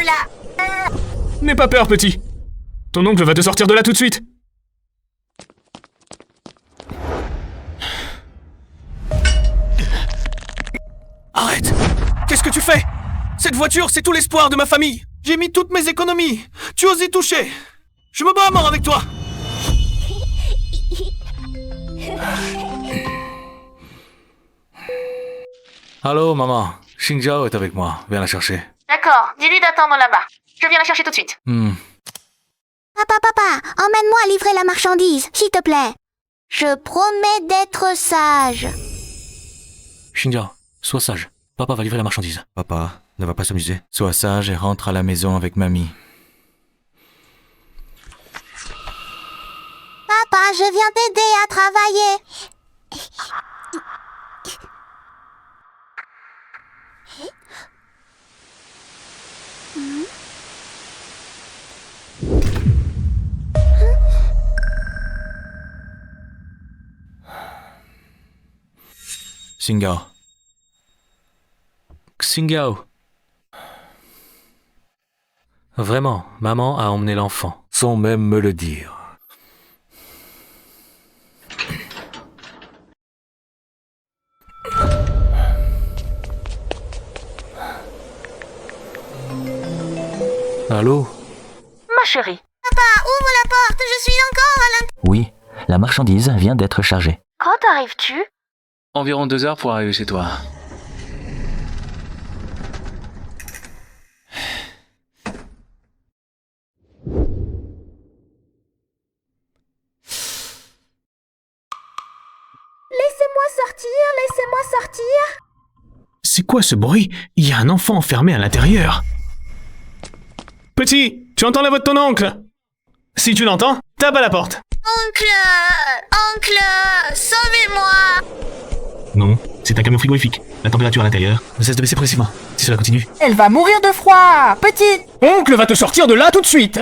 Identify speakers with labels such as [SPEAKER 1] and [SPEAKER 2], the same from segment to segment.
[SPEAKER 1] là.
[SPEAKER 2] N'aie pas peur, petit. Ton oncle va te sortir de là tout de suite.
[SPEAKER 3] Arrête! Qu'est-ce que tu fais? Cette voiture, c'est tout l'espoir de ma famille. J'ai mis toutes mes économies. Tu oses y toucher. Je me bats à mort avec toi.
[SPEAKER 4] Allô, maman. Xingjiao est avec moi. Viens la chercher.
[SPEAKER 1] D'accord, dis-lui d'attendre là-bas. Je viens la chercher tout de suite.
[SPEAKER 5] Papa, emmène-moi livrer la marchandise, s'il te plaît. Je promets d'être sage.
[SPEAKER 4] Xingjiao, sois sage. Papa va livrer la marchandise. Papa ne va pas s'amuser. Sois sage et rentre à la maison avec mamie.
[SPEAKER 5] Papa, je viens t'aider à travailler.
[SPEAKER 4] Xingjiao. Xingjiao. Vraiment, maman a emmené l'enfant, sans même me le dire. Allô?
[SPEAKER 1] Ma chérie.
[SPEAKER 5] Papa, ouvre la porte, je suis encore à l'intérieur.
[SPEAKER 6] Oui, la marchandise vient d'être chargée.
[SPEAKER 1] Quand arrives-tu?
[SPEAKER 4] Environ 2 heures pour arriver chez toi.
[SPEAKER 5] Laissez-moi sortir.
[SPEAKER 2] C'est quoi ce bruit? Il y a un enfant enfermé à l'intérieur. Petit, tu entends la voix de ton oncle? Si tu l'entends, tape à la porte.
[SPEAKER 5] Oncle, sauvez-moi.
[SPEAKER 2] Non, c'est un camion frigorifique. La température à l'intérieur ne cesse de baisser progressivement. Si cela continue...
[SPEAKER 7] Elle va mourir de froid, petite.
[SPEAKER 2] Oncle va te sortir de là tout de suite.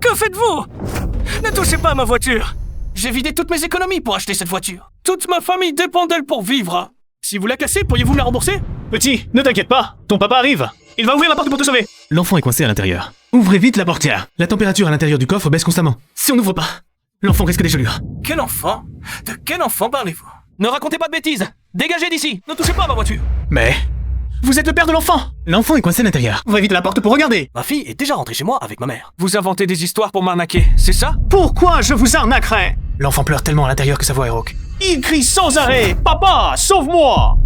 [SPEAKER 3] Que faites-vous? Ne touchez pas à ma voiture. J'ai vidé toutes mes économies pour acheter cette voiture. Toute ma famille dépend d'elle pour vivre. Si vous la cassez, pourriez-vous me la rembourser?
[SPEAKER 2] Petit, ne t'inquiète pas, ton papa arrive. Il va ouvrir la porte pour te sauver. L'enfant est coincé à l'intérieur. Ouvrez vite la portière. La température à l'intérieur du coffre baisse constamment. Si on n'ouvre pas, l'enfant risque des gelures.
[SPEAKER 3] Quel enfant? De quel enfant parlez-vous? Ne racontez pas de bêtises. Dégagez d'ici. Ne touchez pas à ma voiture.
[SPEAKER 2] Mais... vous êtes le père de l'enfant. L'enfant est coincé à l'intérieur. Ouvrez vite la porte pour regarder.
[SPEAKER 3] Ma fille est déjà rentrée chez moi avec ma mère. Vous inventez des histoires pour m'arnaquer, c'est ça?
[SPEAKER 2] Pourquoi je vous arnaquerais? L'enfant pleure tellement à l'intérieur que sa voix est rauque. Il crie sans arrêt. Papa, sauve-moi!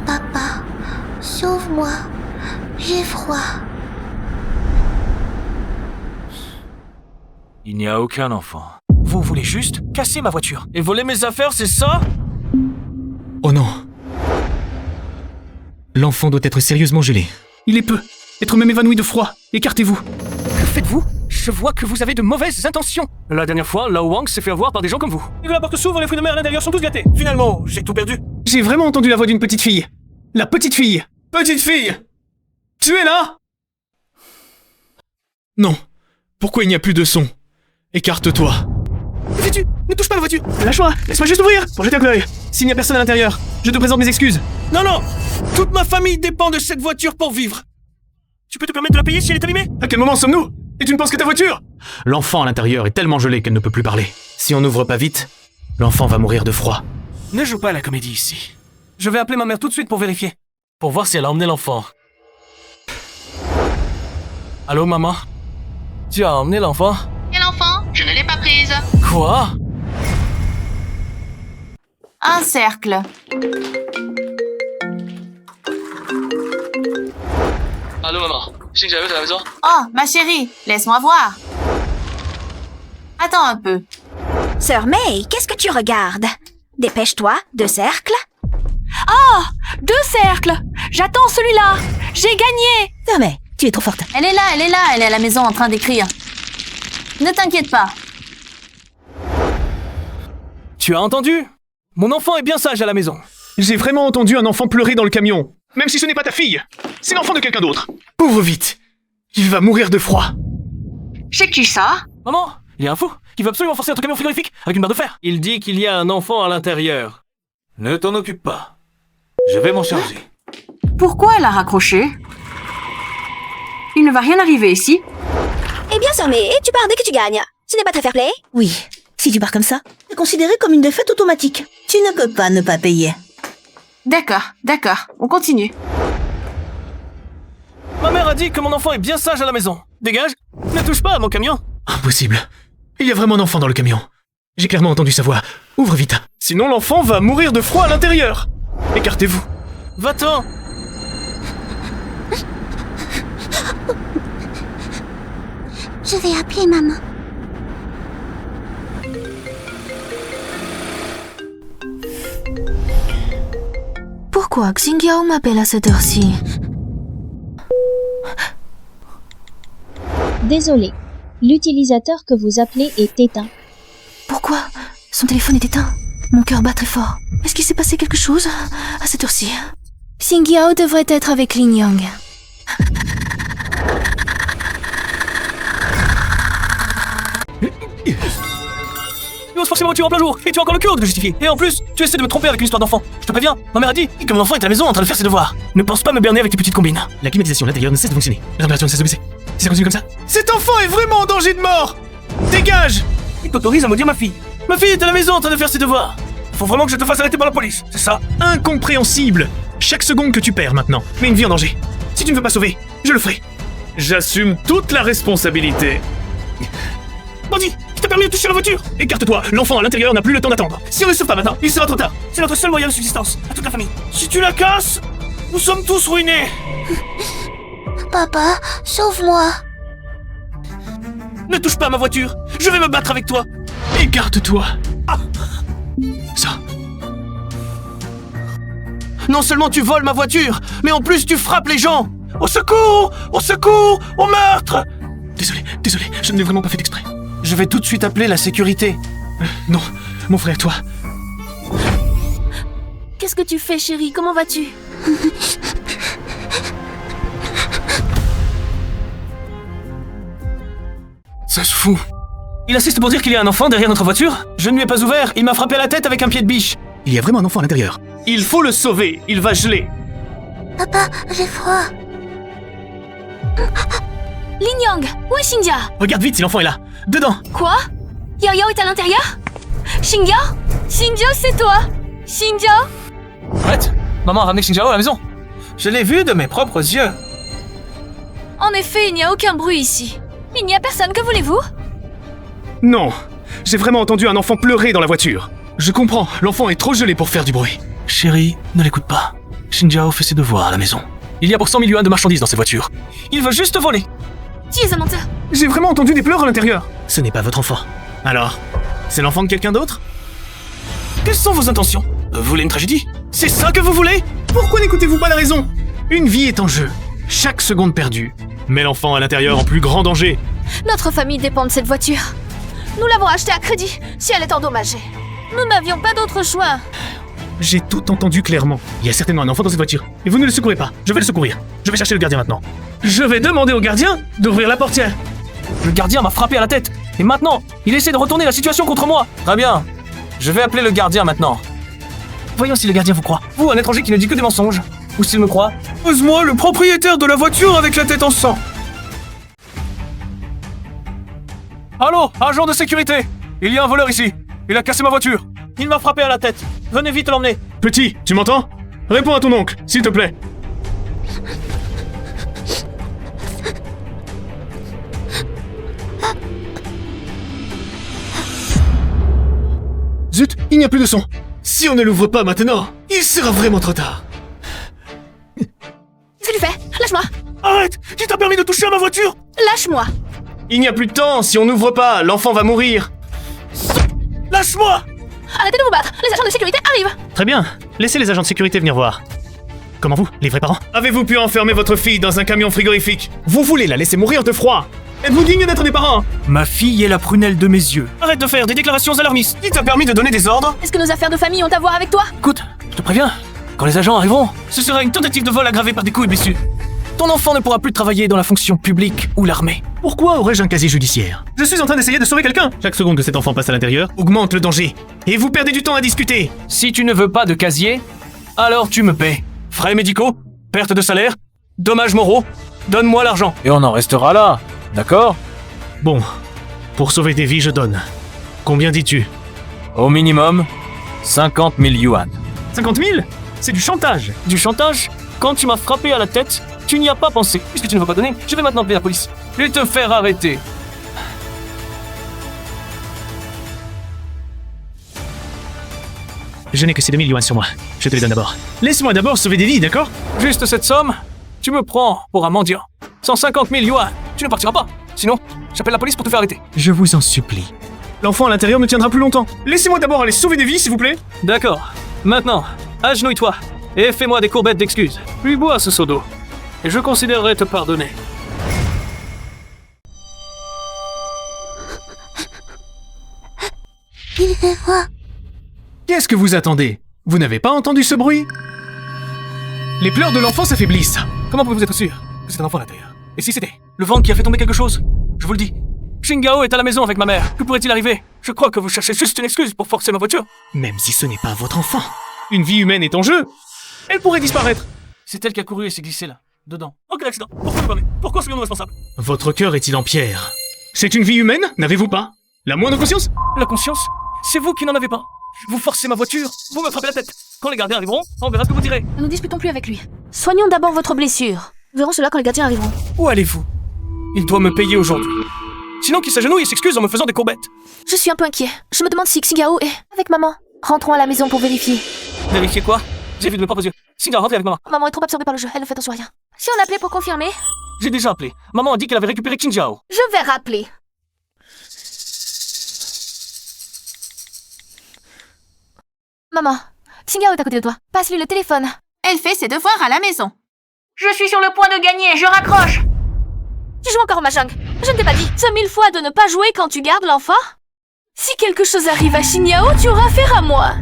[SPEAKER 5] Papa, sauve-moi. J'ai froid.
[SPEAKER 4] Il n'y a aucun enfant.
[SPEAKER 3] Vous voulez juste casser ma voiture et voler mes affaires, c'est ça?
[SPEAKER 2] Oh non. L'enfant doit être sérieusement gelé. Il est peu. Être même évanoui de froid. Écartez-vous.
[SPEAKER 3] Que faites-vous? Je vois que vous avez de mauvaises intentions. La dernière fois, Lao Wang s'est fait avoir par des gens comme vous. Et que la porte s'ouvre, les fruits de mer à l'intérieur sont tous gâtés. Finalement, j'ai tout perdu.
[SPEAKER 2] J'ai vraiment entendu la voix d'une petite fille. La petite fille. Petite fille! Tu es là? Non. Pourquoi il n'y a plus de son? Écarte-toi.
[SPEAKER 3] Que fais-tu? Ne touche pas la voiture.
[SPEAKER 2] Lâche-moi. Laisse-moi juste ouvrir pour jeter un coup d'œil. S'il n'y a personne à l'intérieur, je te présente mes excuses.
[SPEAKER 3] Non, non! Toute ma famille dépend de cette voiture pour vivre. Tu peux te permettre de la payer si elle est abîmée?
[SPEAKER 2] À quel moment sommes-nous? Et tu ne penses que ta voiture? L'enfant à l'intérieur est tellement gelé qu'elle ne peut plus parler. Si on n'ouvre pas vite, l'enfant va mourir de froid.
[SPEAKER 3] Ne joue pas à la comédie ici. Je vais appeler ma mère tout de suite pour vérifier. Pour voir si elle a emmené l'enfant. Allô, maman? Tu as emmené l'enfant?
[SPEAKER 1] Quel enfant? Je ne l'ai pas prise.
[SPEAKER 3] Quoi?
[SPEAKER 1] Un cercle.
[SPEAKER 4] Allô, maman. Xingjiao est à la maison?
[SPEAKER 1] Oh, ma chérie, laisse-moi voir. Attends un peu.
[SPEAKER 5] Sœur May, qu'est-ce que tu regardes? Dépêche-toi, 2 cercles.
[SPEAKER 7] Oh, 2 cercles. J'attends celui-là. J'ai gagné.
[SPEAKER 5] Sœur May, tu es trop forte.
[SPEAKER 1] Elle est là, elle est à la maison en train d'écrire. Ne t'inquiète pas.
[SPEAKER 3] Tu as entendu? Mon enfant est bien sage à la maison.
[SPEAKER 2] J'ai vraiment entendu un enfant pleurer dans le camion. Même si ce n'est pas ta fille. C'est l'enfant de quelqu'un d'autre. Ouvre vite. Il va mourir de froid.
[SPEAKER 1] C'est qui ça?
[SPEAKER 3] Maman, il y a un fou qui veut absolument forcer notre camion frigorifique avec une barre de fer. Il dit qu'il y a un enfant à l'intérieur.
[SPEAKER 4] Ne t'en occupe pas. Je vais m'en charger.
[SPEAKER 1] Pourquoi elle a raccroché? Il ne va rien arriver ici.
[SPEAKER 5] Eh bien, Sommet, tu pars dès que tu gagnes. Ce n'est pas très fair-play?
[SPEAKER 8] Oui, si tu pars comme ça, c'est considéré comme une défaite automatique. Tu ne peux pas ne pas payer.
[SPEAKER 1] D'accord, on continue.
[SPEAKER 3] Ma mère a dit que mon enfant est bien sage à la maison. Dégage, ne touche pas à mon camion.
[SPEAKER 2] Impossible. Il y a vraiment un enfant dans le camion. J'ai clairement entendu sa voix. Ouvre vite. Sinon l'enfant va mourir de froid à l'intérieur. Écartez-vous.
[SPEAKER 3] Va-t'en.
[SPEAKER 5] Je vais appeler maman.
[SPEAKER 7] Pourquoi Xingyao m'appelle à cette heure-ci?
[SPEAKER 9] Désolé, l'utilisateur que vous appelez est éteint.
[SPEAKER 7] Pourquoi? Son téléphone est éteint. Mon cœur bat très fort. Est-ce qu'il s'est passé quelque chose à cette heure-ci? Xingyao devrait être avec Lin Yang.
[SPEAKER 3] Il ose forcer ma voiture en plein jour, et tu as encore le cœur de le justifier. Et en plus, tu essaies de me tromper avec une histoire d'enfant. Je te préviens, ma mère a dit que mon enfant est à la maison en train de faire ses devoirs. Ne pense pas me berner avec tes petites combines.
[SPEAKER 2] La climatisation à l'intérieur ne cesse de fonctionner. La température ne cesse de baisser. Si ça continue comme ça, cet enfant est vraiment en danger de mort. Dégage.
[SPEAKER 3] Il t'autorise à maudire ma fille. Ma fille est à la maison en train de faire ses devoirs. Faut vraiment que je te fasse arrêter par la police, c'est ça?
[SPEAKER 2] Incompréhensible. Chaque seconde que tu perds maintenant met une vie en danger. Si tu ne veux pas sauver, je le ferai. J'assume toute la responsabilité.
[SPEAKER 3] Bandit, qui t'a permis de toucher la voiture?
[SPEAKER 2] Écarte-toi, l'enfant à l'intérieur n'a plus le temps d'attendre.
[SPEAKER 3] Si on ne le sauve pas maintenant, il sera trop tard. C'est notre seul moyen de subsistance, à toute la famille. Si tu la casses, nous sommes tous ruinés.
[SPEAKER 5] Papa, sauve-moi.
[SPEAKER 3] Ne touche pas à ma voiture, je vais me battre avec toi.
[SPEAKER 2] Écarte-toi. Ça.
[SPEAKER 3] Non seulement tu voles ma voiture, mais en plus tu frappes les gens. Au secours! Au secours! Au meurtre!
[SPEAKER 2] Désolé, je ne l'ai vraiment pas fait exprès.
[SPEAKER 3] Je vais tout de suite appeler la sécurité.
[SPEAKER 2] Non, mon frère, toi.
[SPEAKER 7] Qu'est-ce que tu fais, chérie? Comment vas-tu?
[SPEAKER 3] Ça se fout. Il assiste pour dire qu'il y a un enfant derrière notre voiture. Je ne lui ai pas ouvert, il m'a frappé à la tête avec un pied de biche.
[SPEAKER 2] Il y a vraiment un enfant à l'intérieur. Il faut le sauver, il va geler.
[SPEAKER 5] Papa, j'ai froid.
[SPEAKER 7] Lin Yang, où est Xingyao?
[SPEAKER 2] Regarde vite si l'enfant est là. Dedans.
[SPEAKER 7] Quoi? Yao Yao est à l'intérieur? Xingyao? Xingyao, c'est toi? Xingyao?
[SPEAKER 3] Arrête! Maman a ramené Xingyao à la maison. Je l'ai vu de mes propres yeux.
[SPEAKER 7] En effet, il n'y a aucun bruit ici. Il n'y a personne, que voulez-vous?
[SPEAKER 2] Non, j'ai vraiment entendu un enfant pleurer dans la voiture. Je comprends, l'enfant est trop gelé pour faire du bruit.
[SPEAKER 3] Chérie, ne l'écoute pas. Xingyao fait ses devoirs à la maison. Il y a pour 100 000 yuans de marchandises dans ses voitures. Il veut juste voler.
[SPEAKER 7] Tu es un menteur.
[SPEAKER 2] J'ai vraiment entendu des pleurs à l'intérieur. Ce n'est pas votre enfant. Alors, c'est l'enfant de quelqu'un d'autre?
[SPEAKER 3] Quelles sont vos intentions? Vous voulez une tragédie? C'est ça que vous voulez?
[SPEAKER 2] Pourquoi n'écoutez-vous pas la raison? Une vie est en jeu. Chaque seconde perdue met l'enfant à l'intérieur en plus grand danger.
[SPEAKER 7] Notre famille dépend de cette voiture. Nous l'avons achetée à crédit, si elle est endommagée. Nous n'avions pas d'autre choix.
[SPEAKER 2] J'ai tout entendu clairement. Il y a certainement un enfant dans cette voiture. Et vous ne le secourez pas. Je vais le secourir. Je vais chercher le gardien maintenant. Je vais demander au gardien d'ouvrir la portière.
[SPEAKER 3] Le gardien m'a frappé à la tête. Et maintenant, il essaie de retourner la situation contre moi. Très bien. Je vais appeler le gardien maintenant. Voyons si le gardien vous croit. Vous, un étranger qui ne dit que des mensonges. Ou s'il me croit. Pose-moi le propriétaire de la voiture avec la tête en sang. Allô, agent de sécurité. Il y a un voleur ici. Il a cassé ma voiture. Il m'a frappé à la tête. Venez vite l'emmener.
[SPEAKER 2] Petit, tu m'entends? Réponds à ton oncle, s'il te plaît. Zut, il n'y a plus de son. Si on ne l'ouvre pas maintenant, il sera vraiment trop tard.
[SPEAKER 7] Qu'est-ce que tu fais? Lâche-moi.
[SPEAKER 3] Arrête! Qui t'a permis de toucher à ma voiture?
[SPEAKER 7] Lâche-moi.
[SPEAKER 2] Il n'y a plus de temps, si on n'ouvre pas, l'enfant va mourir.
[SPEAKER 3] Lâche-moi!
[SPEAKER 7] Arrêtez de vous battre. Les agents de sécurité arrivent.
[SPEAKER 2] Très bien, laissez les agents de sécurité venir voir. Comment vous, les vrais parents? Avez-vous pu enfermer votre fille dans un camion frigorifique? Vous voulez la laisser mourir de froid? Êtes-vous digne d'être des parents?
[SPEAKER 3] Ma fille est la prunelle de mes yeux. Arrête de faire des déclarations alarmistes. Qui t'a permis de donner des ordres?
[SPEAKER 7] Est-ce que nos affaires de famille ont à voir avec toi?
[SPEAKER 3] Écoute, je te préviens, quand les agents arriveront, ce sera une tentative de vol aggravée par des coups et blessures. Ton enfant ne pourra plus travailler dans la fonction publique ou l'armée.
[SPEAKER 2] Pourquoi aurais-je un casier judiciaire? Je suis en train d'essayer de sauver quelqu'un. Chaque seconde que cet enfant passe à l'intérieur augmente le danger. Et vous perdez du temps à discuter.
[SPEAKER 3] Si tu ne veux pas de casier, alors tu me paies. Frais médicaux, perte de salaire, dommages moraux, donne-moi l'argent. Et on en restera là, d'accord?
[SPEAKER 2] Bon, pour sauver des vies, je donne. Combien dis-tu?
[SPEAKER 3] Au minimum, 50 000 yuan.
[SPEAKER 2] 50 000? C'est du chantage.
[SPEAKER 3] Du chantage? Quand tu m'as frappé à la tête, tu n'y as pas pensé. Puisque tu ne veux pas donner, je vais maintenant appeler la police. Et te faire arrêter.
[SPEAKER 2] Je n'ai que ces 2000 yuan sur moi. Je te les donne d'abord. Laisse-moi d'abord sauver des vies, d'accord?
[SPEAKER 3] Juste cette somme? Tu me prends pour un mendiant. 150 000 yuan. Tu ne partiras pas. Sinon, j'appelle la police pour te faire arrêter.
[SPEAKER 2] Je vous en supplie. L'enfant à l'intérieur ne tiendra plus longtemps. Laissez-moi d'abord aller sauver des vies, s'il vous plaît.
[SPEAKER 3] D'accord. Maintenant, agenouille-toi et fais-moi des courbettes d'excuses. Puis bois ce seau d'eau. Et je considérerai te pardonner.
[SPEAKER 5] Il est roi.
[SPEAKER 2] Qu'est-ce que vous attendez? Vous n'avez pas entendu ce bruit? Les pleurs de l'enfant s'affaiblissent.
[SPEAKER 3] Comment pouvez-vous être sûr que c'est un enfant à l'intérieur? Et si c'était le vent qui a fait tomber quelque chose? Je vous le dis. Xingao est à la maison avec ma mère. Que pourrait-il arriver? Je crois que vous cherchez juste une excuse pour forcer ma voiture.
[SPEAKER 2] Même si ce n'est pas votre enfant. Une vie humaine est en jeu. Elle pourrait disparaître.
[SPEAKER 3] C'est elle qui a couru et s'est glissée là, dedans. En quel accident? Pourquoi me permet? Pourquoi serions-nous responsables?
[SPEAKER 2] Votre cœur est-il en pierre? C'est une vie humaine, n'avez-vous pas? La moindre conscience?
[SPEAKER 3] La conscience? C'est vous qui n'en avez pas. Vous forcez ma voiture, vous me frappez la tête. Quand les gardiens arriveront, on verra ce que vous direz.
[SPEAKER 7] Ne discutons plus avec lui. Soignons d'abord votre blessure. Nous verrons cela quand les gardiens arriveront.
[SPEAKER 3] Où allez-vous? Il doit me payer aujourd'hui. Sinon qu'il s'agenouille et s'excuse en me faisant des courbettes.
[SPEAKER 7] Je suis un peu inquiet. Je me demande si Xingao est avec maman. Rentrons à la maison pour vérifier.
[SPEAKER 3] Vérifiez quoi? J'ai vu de mes propres yeux. Xingao, rentrez avec maman.
[SPEAKER 7] Maman est trop absorbée par le jeu, elle ne fait attention à rien. Si on appelait pour confirmer?
[SPEAKER 3] J'ai déjà appelé. Maman a dit qu'elle avait récupéré Xingao.
[SPEAKER 7] Je vais rappeler. Maman, Xingao est à côté de toi. Passe-lui le téléphone.
[SPEAKER 1] Elle fait ses devoirs à la maison. Je suis sur le point de gagner, je raccroche.
[SPEAKER 7] Tu joues encore au mahjong? Je ne t'ai pas dit 5000 fois de ne pas jouer quand tu gardes l'enfant? Si quelque chose arrive à Xingao, tu auras affaire à moi.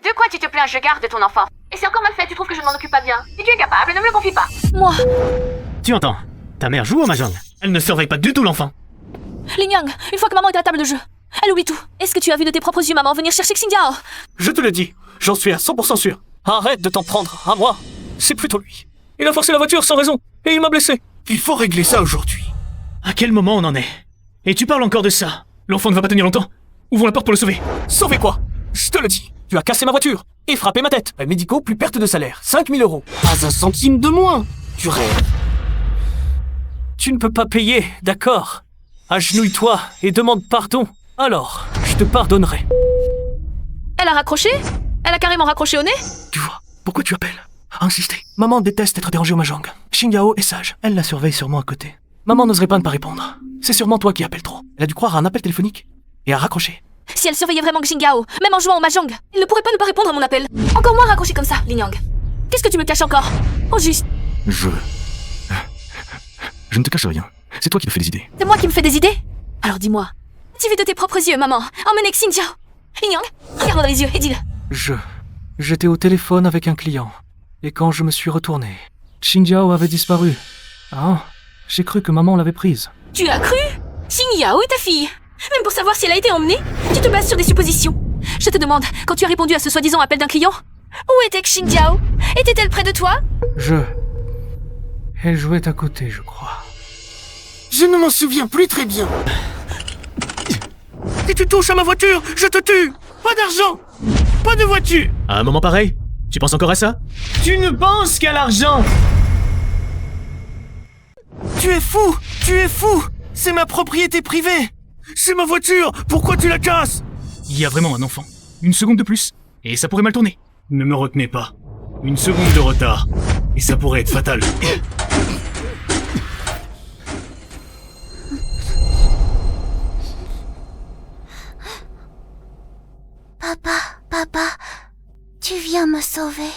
[SPEAKER 1] De quoi tu te plains? Je garde ton enfant. Et c'est encore mal fait, tu trouves que je ne m'en occupe pas bien. Si tu es capable, ne me le confie pas.
[SPEAKER 7] Moi,
[SPEAKER 2] Tu entends? Ta mère joue au mahjong. Elle ne surveille pas du tout l'enfant.
[SPEAKER 7] Lin Yang, une fois que maman est à la table de jeu, elle oublie tout. Est-ce que tu as vu de tes propres yeux maman venir chercher Xingao?
[SPEAKER 3] Je te le dis, j'en suis à 100% sûr. Arrête de t'en prendre à moi. C'est plutôt lui. Il a forcé la voiture sans raison. Et il m'a blessé. Il faut régler ça aujourd'hui.
[SPEAKER 2] À quel moment on en est? Et tu parles encore de ça? L'enfant ne va pas tenir longtemps. Ouvrons la porte pour le sauver.
[SPEAKER 3] Sauver quoi? Je te le dis. Tu as cassé ma voiture. Et frappé ma tête. Frais médicaux plus perte de salaire. 5 000 €. Pas un centime de moins. Tu rêves. Tu ne peux pas payer, d'accord? Agenouille-toi et demande pardon. Alors, je te pardonnerai.
[SPEAKER 7] Elle a raccroché? Elle a carrément raccroché au nez?
[SPEAKER 3] Tu vois, pourquoi tu appelles? Insister. Maman déteste être dérangée au mahjong. Xingao est sage. Elle la surveille sûrement à côté. Maman n'oserait pas ne pas répondre. C'est sûrement toi qui appelles trop. Elle a dû croire à un appel téléphonique et a raccroché.
[SPEAKER 7] Si elle surveillait vraiment Xingao, même en jouant au mahjong, il ne pourrait pas ne pas répondre à mon appel. Encore moins raccrocher comme ça, Lin Yang. Qu'est-ce que tu me caches encore? Au juste.
[SPEAKER 4] Je ne te cache rien. C'est toi qui me fais des idées.
[SPEAKER 7] C'est moi qui me fais des idées? Alors dis-moi. Tu vis de tes propres yeux, maman. Emmenez Xingao. Lin Yang, regarde-moi dans les yeux et dis-le.
[SPEAKER 3] J'étais au téléphone avec un client. Et quand je me suis retourné, Xingao avait disparu. Ah, j'ai cru que maman l'avait prise.
[SPEAKER 7] Tu as cru? Xingao est ta fille. Même pour savoir si elle a été emmenée, tu te bases sur des suppositions. Je te demande, quand tu as répondu à ce soi-disant appel d'un client, où était Xingao? Était-elle près de toi?
[SPEAKER 3] Elle jouait à côté, je crois. Je ne m'en souviens plus très bien. Si tu touches à ma voiture, je te tue. Pas d'argent. Pas de voiture.
[SPEAKER 2] À un moment pareil? Tu penses encore à ça? Tu ne penses qu'à l'argent!
[SPEAKER 3] Tu es fou! Tu es fou! C'est ma propriété privée! C'est ma voiture! Pourquoi tu la casses?
[SPEAKER 2] Il y a vraiment un enfant. Une seconde de plus, et ça pourrait mal tourner. Ne me retenez pas. Une seconde de retard, et ça pourrait être fatal.
[SPEAKER 5] Papa, tu viens me sauver.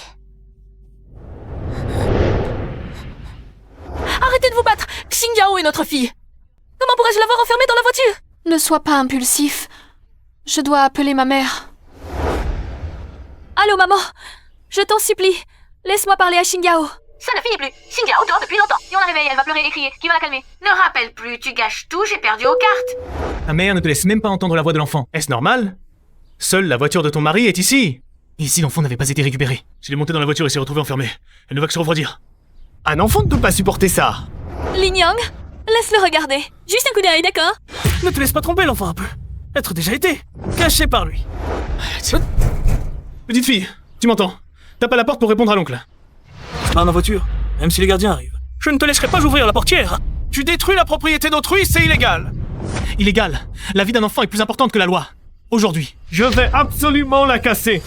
[SPEAKER 7] Arrêtez de vous battre! Xingao est notre fille! pourrais-je l'avoir enfermé dans la voiture? Ne sois pas impulsif. Je dois appeler ma mère. Allô, maman? Je t'en supplie, laisse-moi parler à Xingyao.
[SPEAKER 1] Ça ne finit plus. Xinjiao dort depuis longtemps. Si on la réveille, elle va pleurer et crier. Qui va la calmer? Ne rappelle plus, tu gâches tout, j'ai perdu aux cartes.
[SPEAKER 2] Ta mère ne te laisse même pas entendre la voix de l'enfant. Est-ce normal? Seule la voiture de ton mari est ici. Et ici, l'enfant n'avait pas été récupéré. Je l'ai monté dans la voiture et s'est retrouvé enfermé. Elle ne va que se refroidir. Un enfant ne peut pas supporter ça.
[SPEAKER 7] Linyang, laisse-le regarder. Juste un coup d'œil, d'accord?
[SPEAKER 3] Ne te laisse pas tromper, l'enfant, un peu. Être déjà été. Caché par lui.
[SPEAKER 2] Petite fille, tu m'entends? Tape à la porte pour répondre à l'oncle.
[SPEAKER 3] Pas ma voiture, même si les gardiens arrivent. Je ne te laisserai pas ouvrir la portière. Tu détruis la propriété d'autrui, c'est illégal.
[SPEAKER 2] Illégal. La vie d'un enfant est plus importante que la loi. Aujourd'hui. Je vais absolument la casser.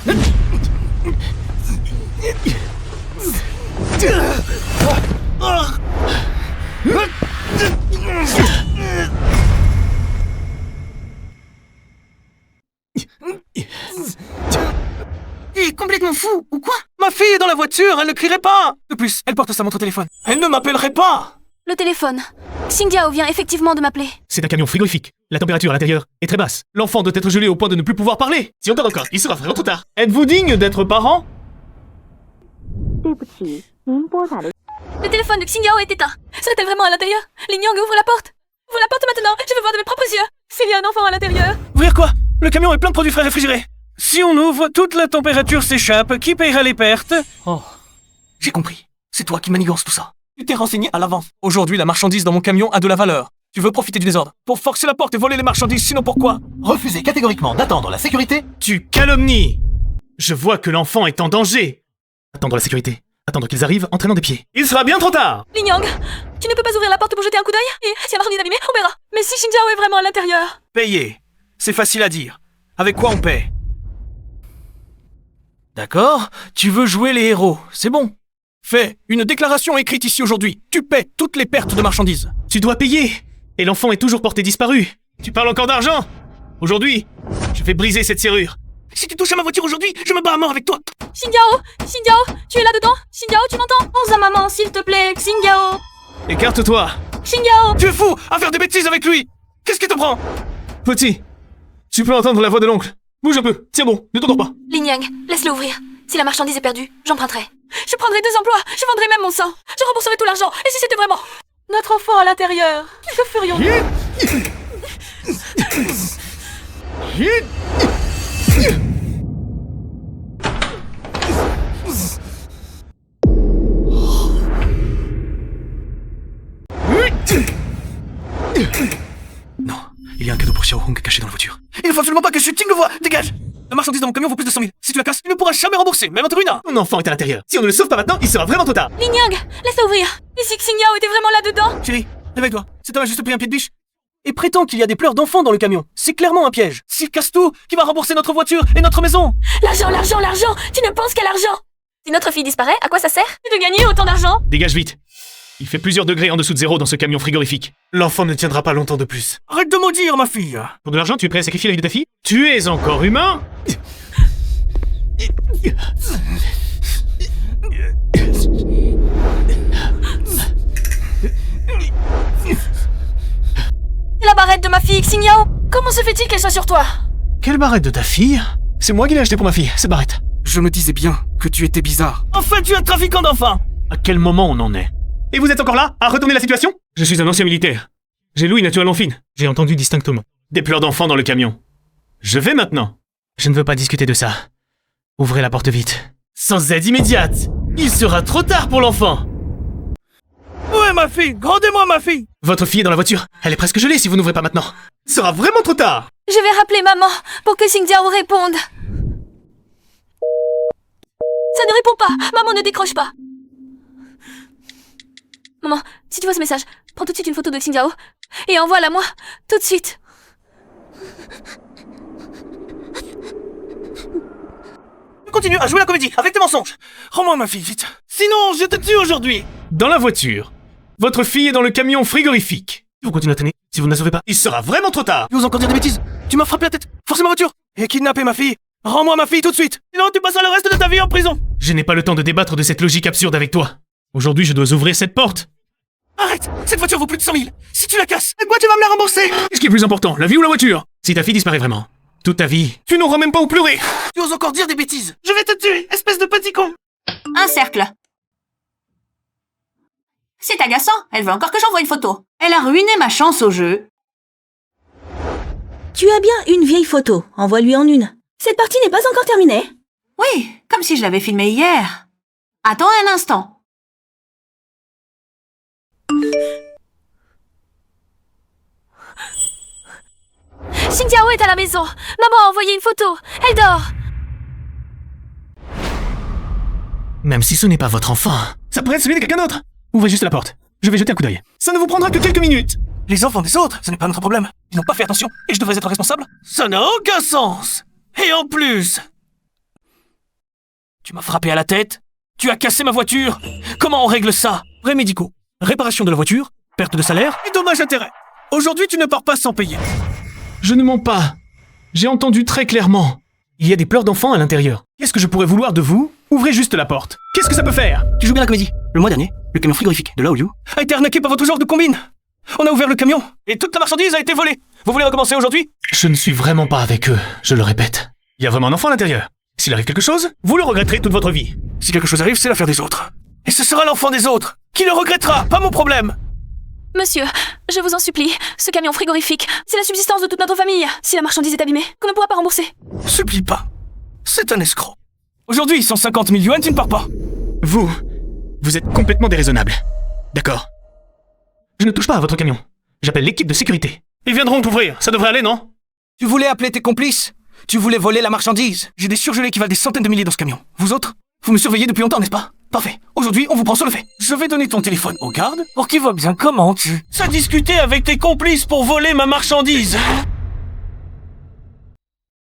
[SPEAKER 3] Il est complètement fou, ou quoi? Ma fille est dans la voiture, elle ne crierait pas. De plus, elle porte sa montre au téléphone. Elle ne m'appellerait pas.
[SPEAKER 7] Le téléphone. Xingyao vient effectivement de m'appeler.
[SPEAKER 2] C'est un camion frigorifique. La température à l'intérieur est très basse. L'enfant doit être gelé au point de ne plus pouvoir parler. Si on tarde encore, il sera vraiment trop tard. Êtes-vous digne d'être parent?
[SPEAKER 7] Le téléphone de Xingyao est éteint. Serait-elle vraiment à l'intérieur? Linyang, ouvre la porte. Ouvre la porte maintenant, je veux voir de mes propres yeux. S'il y a un enfant à l'intérieur.
[SPEAKER 3] Ouvrir quoi? Le camion est plein de produits frais réfrigérés. Si on ouvre, toute la température s'échappe. Qui paiera les pertes? Oh, j'ai compris. C'est toi qui manigance tout ça. Tu t'es renseigné à l'avance. Aujourd'hui, la marchandise dans mon camion a de la valeur. Tu veux profiter du désordre pour forcer la porte et voler les marchandises, sinon pourquoi?
[SPEAKER 10] Refusez catégoriquement d'attendre la sécurité.
[SPEAKER 2] Tu calomnies. Je vois que l'enfant est en danger. Attendre la sécurité. Attendre qu'ils arrivent en traînant des pieds. Il sera bien trop tard.
[SPEAKER 7] Linyang, tu ne peux pas ouvrir la porte pour jeter un coup d'œil? Et si la marchandise est abîmée, on verra. Mais si Xingyao est vraiment à l'intérieur?
[SPEAKER 3] Payer. C'est facile à dire. Avec quoi on paie? D'accord, tu veux jouer les héros, c'est bon. Fais une déclaration écrite ici aujourd'hui. Tu paies toutes les pertes de marchandises.
[SPEAKER 2] Tu dois payer. Et l'enfant est toujours porté disparu. Tu parles encore d'argent? Aujourd'hui, je vais briser cette serrure.
[SPEAKER 3] Si tu touches à ma voiture aujourd'hui, je me bats à mort avec toi.
[SPEAKER 7] Xingyao, tu es là-dedans? Xingyao, tu m'entends? Pense à maman, s'il te plaît, Xingyao.
[SPEAKER 2] Écarte-toi.
[SPEAKER 7] Xingyao.
[SPEAKER 3] Tu es fou à faire des bêtises avec lui. Qu'est-ce qui te prend?
[SPEAKER 2] Petit, tu peux entendre la voix de l'oncle. Bouge un peu. Tiens bon, ne t'endors pas.
[SPEAKER 7] Linyang, laisse-le ouvrir. Si la marchandise est perdue, j'emprunterai. Je prendrai 2 emplois, je vendrai même mon sang. Je rembourserai tout l'argent. Et si c'était vraiment notre enfant à l'intérieur, que ferions-nous?
[SPEAKER 4] Non, il y a un cadeau pour Xiao Hong caché dans la voiture.
[SPEAKER 3] Il ne faut absolument pas que Xuting le voie. Dégage. La marchandise dans mon camion vaut plus de 100 000. Si tu la casses, il ne pourra jamais rembourser, même en te ruinant.
[SPEAKER 2] Mon enfant est à l'intérieur. Si on ne le sauve pas maintenant, il sera vraiment trop tard.
[SPEAKER 7] Linyang, laisse-le ouvrir. Et si Xingyao était vraiment là-dedans?
[SPEAKER 3] Chérie, réveille-toi. Cet homme a juste pris un pied de biche. Et prétend qu'il y a des pleurs d'enfants dans le camion. C'est clairement un piège. S'il casse tout, qui va rembourser notre voiture et notre maison?
[SPEAKER 7] L'argent, l'argent, l'argent. Tu ne penses qu'à l'argent. Si notre fille disparaît, à quoi ça sert de gagner autant d'argent?
[SPEAKER 2] Dégage vite. Il fait plusieurs degrés en dessous de zéro dans ce camion frigorifique. L'enfant ne tiendra pas longtemps de plus.
[SPEAKER 3] Arrête de maudire, ma fille.
[SPEAKER 2] Pour de l'argent, tu es prêt à sacrifier la vie de ta fille? Tu es encore humain?
[SPEAKER 7] La barrette de ma fille, Xingyao. Comment se fait-il qu'elle soit sur toi?
[SPEAKER 2] Quelle barrette de ta fille? C'est moi qui l'ai achetée pour ma fille, cette barrette.
[SPEAKER 3] Je me disais bien que tu étais bizarre. Enfin, tu es un trafiquant d'enfants.
[SPEAKER 2] À quel moment on en est? Et vous êtes encore là, à retourner la situation? Je suis un ancien militaire. J'ai l'ouïe naturellement fine. J'ai entendu distinctement. Des pleurs d'enfants dans le camion. Je vais maintenant. Je ne veux pas discuter de ça. Ouvrez la porte vite. Sans aide immédiate. Il sera trop tard pour l'enfant.
[SPEAKER 3] Où est ma fille? Grondez-moi, ma fille.
[SPEAKER 2] Votre fille est dans la voiture. Elle est presque gelée si vous n'ouvrez pas maintenant. Ce sera vraiment trop tard.
[SPEAKER 7] Je vais rappeler maman pour que Xingyao réponde. Ça ne répond pas. Maman ne décroche pas. Maman, si tu vois ce message, prends tout de suite une photo de Xingyao et envoie-la moi, tout de suite.
[SPEAKER 3] Continue à jouer la comédie avec tes mensonges. Rends-moi ma fille, vite. Sinon, je te tue aujourd'hui.
[SPEAKER 2] Dans la voiture. Votre fille est dans le camion frigorifique. Si vous continuez à traîner, si vous ne la sauvez pas, il sera vraiment trop tard.
[SPEAKER 3] Tu oses encore dire des bêtises? Tu m'as frappé la tête, forcé ma voiture et kidnappé ma fille. Rends-moi ma fille tout de suite. Sinon, tu passeras le reste de ta vie en prison.
[SPEAKER 2] Je n'ai pas le temps de débattre de cette logique absurde avec toi. Aujourd'hui, je dois ouvrir cette porte.
[SPEAKER 3] Arrête! Cette voiture vaut plus de 100 000! Si tu la casses, avec moi tu vas me la rembourser!
[SPEAKER 2] Qu'est-ce qui est plus important, la vie ou la voiture? Si ta fille disparaît vraiment, toute ta vie, tu n'auras même pas où pleurer.
[SPEAKER 3] Tu oses encore dire des bêtises! Je vais te tuer, espèce de petit con!
[SPEAKER 1] Un cercle. C'est agaçant, elle veut encore que j'envoie une photo. Elle a ruiné ma chance au jeu.
[SPEAKER 8] Tu as bien une vieille photo. Envoie-lui en une. Cette partie n'est pas encore terminée.
[SPEAKER 1] Oui, comme si je l'avais filmée hier. Attends un instant.
[SPEAKER 7] Xingjiao est à la maison. Maman a envoyé une photo. Elle dort.
[SPEAKER 2] Même si ce n'est pas votre enfant, ça pourrait être celui de quelqu'un d'autre. Ouvrez juste la porte. Je vais jeter un coup d'œil. Ça ne vous prendra que quelques minutes.
[SPEAKER 3] Les enfants des autres, ce n'est pas notre problème. Ils n'ont pas fait attention et je devrais être responsable? Ça n'a aucun sens. Et en plus... Tu m'as frappé à la tête. Tu as cassé ma voiture. Comment on règle ça? Vrais médicaux. Réparation de la voiture, perte de salaire et dommages-intérêts. Aujourd'hui, tu ne pars pas sans payer.
[SPEAKER 2] Je ne mens pas. J'ai entendu très clairement. Il y a des pleurs d'enfants à l'intérieur. Qu'est-ce que je pourrais vouloir de vous? Ouvrez juste la porte. Qu'est-ce que ça peut faire?
[SPEAKER 3] Tu joues bien la comédie. Le mois dernier, le camion frigorifique de Laoyu a été arnaqué par votre genre de combine. On a ouvert le camion et toute la marchandise a été volée. Vous voulez recommencer aujourd'hui?
[SPEAKER 2] Je ne suis vraiment pas avec eux, je le répète. Il y a vraiment un enfant à l'intérieur. S'il arrive quelque chose, vous le regretterez toute votre vie.
[SPEAKER 3] Si quelque chose arrive, c'est l'affaire des autres. Et ce sera l'enfant des autres qui le regrettera, pas mon problème.
[SPEAKER 7] Monsieur, je vous en supplie, ce camion frigorifique, c'est la subsistance de toute notre famille. Si la marchandise est abîmée, qu'on ne pourra pas rembourser.
[SPEAKER 3] Supplie pas. C'est un escroc. Aujourd'hui, 150 000 yuan, tu ne pars pas.
[SPEAKER 2] Vous êtes complètement déraisonnable. D'accord. Je ne touche pas à votre camion. J'appelle l'équipe de sécurité. Ils viendront t'ouvrir, ça devrait aller, non?
[SPEAKER 3] Tu voulais appeler tes complices? Tu voulais voler la marchandise? J'ai des surgelés qui valent des centaines de milliers dans ce camion. Vous autres? Vous me surveillez depuis longtemps, n'est-ce pas? Parfait. Aujourd'hui, on vous prend sur le fait. Je vais donner ton téléphone aux gardes pour qu'ils voient bien comment tu... Ça discuter avec tes complices pour voler ma marchandise.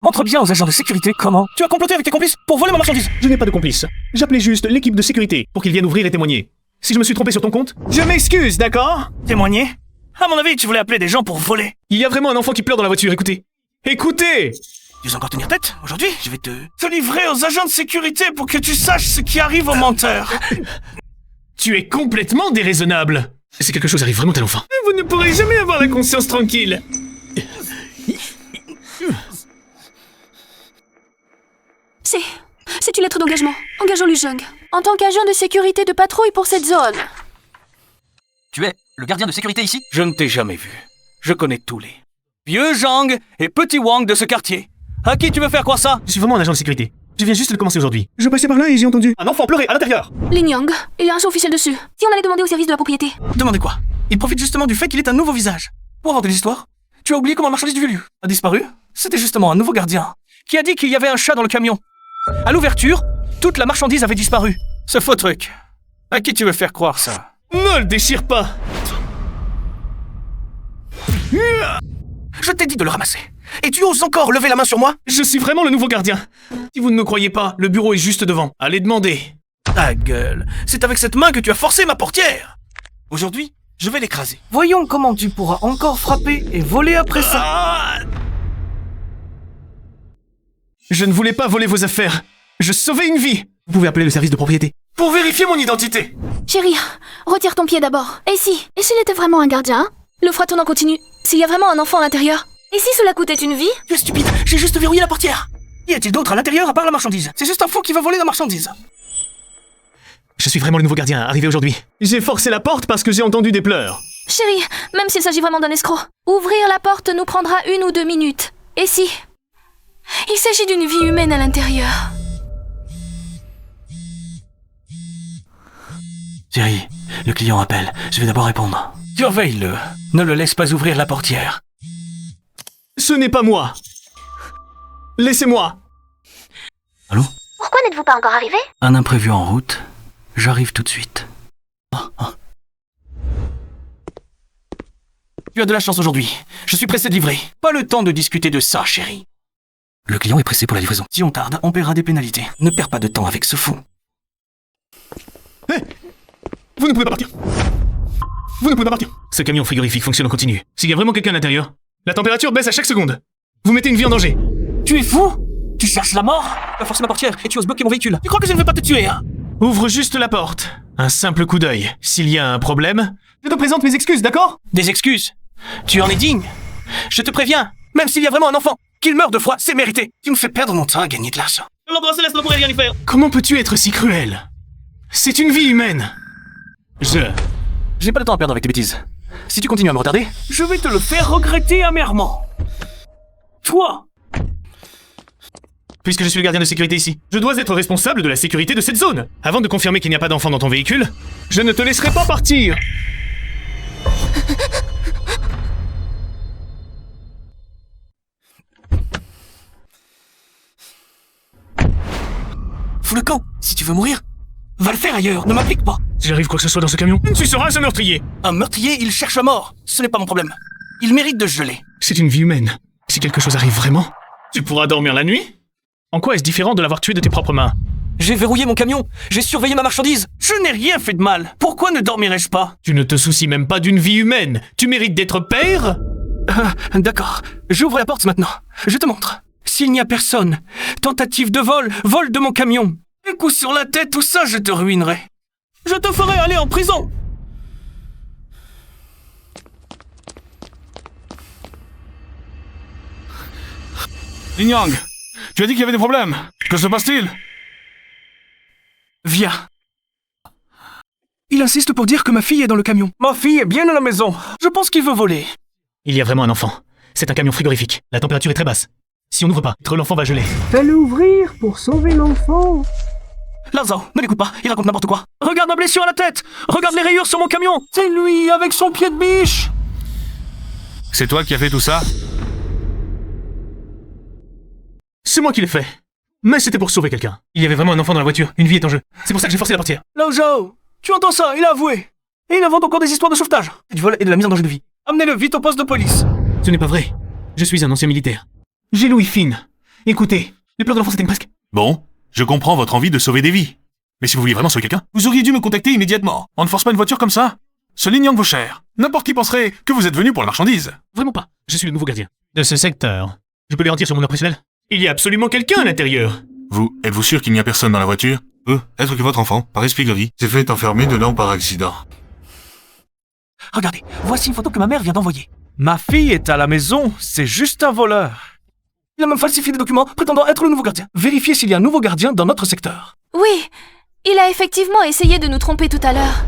[SPEAKER 3] Montre bien aux agents de sécurité comment tu as comploté avec tes complices pour voler ma marchandise.
[SPEAKER 2] Je n'ai pas de complice. J'appelais juste l'équipe de sécurité pour qu'ils viennent ouvrir et témoigner. Si je me suis trompé sur ton compte, je m'excuse, d'accord?
[SPEAKER 3] Témoigner? À mon avis, tu voulais appeler des gens pour voler.
[SPEAKER 2] Il y a vraiment un enfant qui pleure dans la voiture, écoutez. Écoutez!
[SPEAKER 3] Tu veux encore tenir tête? Aujourd'hui, je vais te livrer aux agents de sécurité pour que tu saches ce qui arrive aux menteurs.
[SPEAKER 2] Tu es complètement déraisonnable. Si quelque chose arrive vraiment à l'enfant, vous ne pourrez jamais avoir la conscience tranquille.
[SPEAKER 7] C'est une lettre d'engagement. Engageons Lu Zheng en tant qu'agent de sécurité de patrouille pour cette zone.
[SPEAKER 10] Tu es le gardien de sécurité ici?
[SPEAKER 3] Je ne t'ai jamais vu. Je connais tous les vieux Zhang et petit Wang de ce quartier. À qui tu veux faire croire ça?
[SPEAKER 2] Je suis vraiment un agent de sécurité. Je viens juste de commencer aujourd'hui. Je passais par là et j'ai entendu un enfant pleurer à l'intérieur.
[SPEAKER 7] Lin Yang, il y a un sous officiel dessus. Si on allait demander au service de la propriété.
[SPEAKER 3] Demandez quoi? Il profite justement du fait qu'il est un nouveau visage. Pour inventer des histoires, tu as oublié comment la marchandise du vieux lieu a disparu? C'était justement un nouveau gardien qui a dit qu'il y avait un chat dans le camion. À l'ouverture, toute la marchandise avait disparu. Ce faux truc. À qui tu veux faire croire ça?
[SPEAKER 2] Ne le déchire pas.
[SPEAKER 3] Je t'ai dit de le ramasser. Et tu oses encore lever la main sur moi?
[SPEAKER 2] Je suis vraiment le nouveau gardien. Si vous ne me croyez pas, le bureau est juste devant. Allez demander.
[SPEAKER 3] Ta gueule. C'est avec cette main que tu as forcé ma portière. Aujourd'hui, je vais l'écraser. Voyons comment tu pourras encore frapper et voler après ça.
[SPEAKER 2] Je ne voulais pas voler vos affaires. Je sauvais une vie. Vous pouvez appeler le service de propriété pour vérifier mon identité.
[SPEAKER 7] Chérie, retire ton pied d'abord. Et s'il était vraiment un gardien? Le fera tourner en continu. S'il y a vraiment un enfant à l'intérieur? Et si cela coûtait une vie?
[SPEAKER 3] Tu es stupide, j'ai juste verrouillé la portière. Y a-t-il d'autre à l'intérieur à part la marchandise? C'est juste un fou qui va voler la marchandise.
[SPEAKER 2] Je suis vraiment le nouveau gardien, arrivé aujourd'hui. J'ai forcé la porte parce que j'ai entendu des pleurs.
[SPEAKER 7] Chérie, même s'il s'agit vraiment d'un escroc, ouvrir la porte nous prendra 1 ou 2 minutes. Et si il s'agit d'une vie humaine à l'intérieur?
[SPEAKER 3] Thierry, le client appelle. Je vais d'abord répondre. Surveille-le. Ne le laisse pas ouvrir la portière.
[SPEAKER 2] Ce n'est pas moi. Laissez-moi.
[SPEAKER 3] Allô?
[SPEAKER 5] Pourquoi n'êtes-vous pas encore arrivé?
[SPEAKER 3] Un imprévu en route. J'arrive tout de suite. Tu as de la chance aujourd'hui. Je suis pressé de livrer. Pas le temps de discuter de ça, chérie. Le client est pressé pour la livraison. Si on tarde, on paiera des pénalités. Ne perds pas de temps avec ce fou.
[SPEAKER 2] Hé! Vous ne pouvez pas partir. Vous ne pouvez pas partir. Ce camion frigorifique fonctionne en continu. S'il y a vraiment quelqu'un à l'intérieur, la température baisse à chaque seconde. Vous mettez une vie en danger.
[SPEAKER 3] Tu es fou? Tu cherches la mort? Tu as forcé ma portière et tu oses bloquer mon véhicule. Tu crois que je ne vais pas te tuer, hein?
[SPEAKER 2] Ouvre juste la porte. Un simple coup d'œil. S'il y a un problème, Je te présente mes excuses, d'accord?
[SPEAKER 3] Des excuses? Tu en es digne? Je te préviens, même s'il y a vraiment un enfant, qu'il meure de froid, c'est mérité. Tu me fais perdre mon temps à gagner de l'argent.
[SPEAKER 2] L'endroit céleste ne pourrait rien y faire. Comment peux-tu être si cruel? C'est une vie humaine.
[SPEAKER 3] J'ai pas de temps à perdre avec tes bêtises. Si tu continues à me retarder, je vais te le faire regretter amèrement. Toi!
[SPEAKER 2] Puisque je suis le gardien de sécurité ici, je dois être responsable de la sécurité de cette zone. Avant de confirmer qu'il n'y a pas d'enfant dans ton véhicule, je ne te laisserai pas partir.
[SPEAKER 3] Fous le camp. Si tu veux mourir, va le faire ailleurs, ne m'applique pas.
[SPEAKER 2] Si j'arrive quoi que ce soit dans ce camion, tu seras un meurtrier.
[SPEAKER 3] Un meurtrier, il cherche à mort. Ce n'est pas mon problème. Il mérite de se geler.
[SPEAKER 2] C'est une vie humaine. Si quelque chose arrive vraiment, tu pourras dormir la nuit? En quoi est-ce différent de l'avoir tué de tes propres mains?
[SPEAKER 3] J'ai verrouillé mon camion. J'ai surveillé ma marchandise. Je n'ai rien fait de mal. Pourquoi ne dormirais-je pas?
[SPEAKER 2] Tu ne te soucies même pas d'une vie humaine. Tu mérites d'être père?
[SPEAKER 3] D'accord. J'ouvre la porte maintenant. Je te montre. S'il n'y a personne, tentative de vol, vol de mon camion, un coup sur la tête, tout ça, je te ruinerai. Je te ferai aller en prison.
[SPEAKER 11] Lin Yang, tu as dit qu'il y avait des problèmes. Que se passe-t-il?
[SPEAKER 3] Viens. Il insiste pour dire que ma fille est dans le camion. Ma fille est bien à la maison. Je pense qu'il veut voler.
[SPEAKER 2] Il y a vraiment un enfant. C'est un camion frigorifique. La température est très basse. Si on n'ouvre pas, l'enfant va geler.
[SPEAKER 12] Fais-le ouvrir pour sauver l'enfant.
[SPEAKER 3] Lazao, ne l'écoute pas, il raconte n'importe quoi. Regarde ma blessure à la tête. Regarde les rayures sur mon camion. C'est lui, avec son pied de biche.
[SPEAKER 11] C'est toi qui as fait tout ça?
[SPEAKER 2] C'est moi qui l'ai fait. Mais c'était pour sauver quelqu'un. Il y avait vraiment un enfant dans la voiture. Une vie est en jeu. C'est pour ça que j'ai forcé la portière.
[SPEAKER 3] Lao Zhao, tu entends ça? Il a avoué. Et il invente encore des histoires de sauvetage, du vol et de la mise en danger de vie. Amenez-le vite au poste de police.
[SPEAKER 2] Ce n'est pas vrai. Je suis un ancien militaire. J'ai l'ouïe fine. Écoutez, les pleurs de l'enfant s'éteignent presque.
[SPEAKER 11] Bon, je comprends votre envie de sauver des vies. Mais si vous vouliez vraiment sauver quelqu'un, vous auriez dû me contacter immédiatement. On ne force pas une voiture comme ça. Ce Lin Yang vaut cher. N'importe qui penserait que vous êtes venu pour la marchandise.
[SPEAKER 2] Vraiment pas. Je suis le nouveau gardien de ce secteur. Je peux garantir sur mon honneur professionnel. Il y a absolument quelqu'un à l'intérieur.
[SPEAKER 11] Êtes-vous sûr qu'il n'y a personne dans la voiture? Peut être que votre enfant, par espièglerie, s'est fait enfermer dedans par accident.
[SPEAKER 3] Regardez, voici une photo que ma mère vient d'envoyer. Ma fille est à la maison, c'est juste un voleur. Il a même falsifié des documents prétendant être le nouveau gardien. Vérifiez s'il y a un nouveau gardien dans notre secteur.
[SPEAKER 7] Oui, il a effectivement essayé de nous tromper tout à l'heure.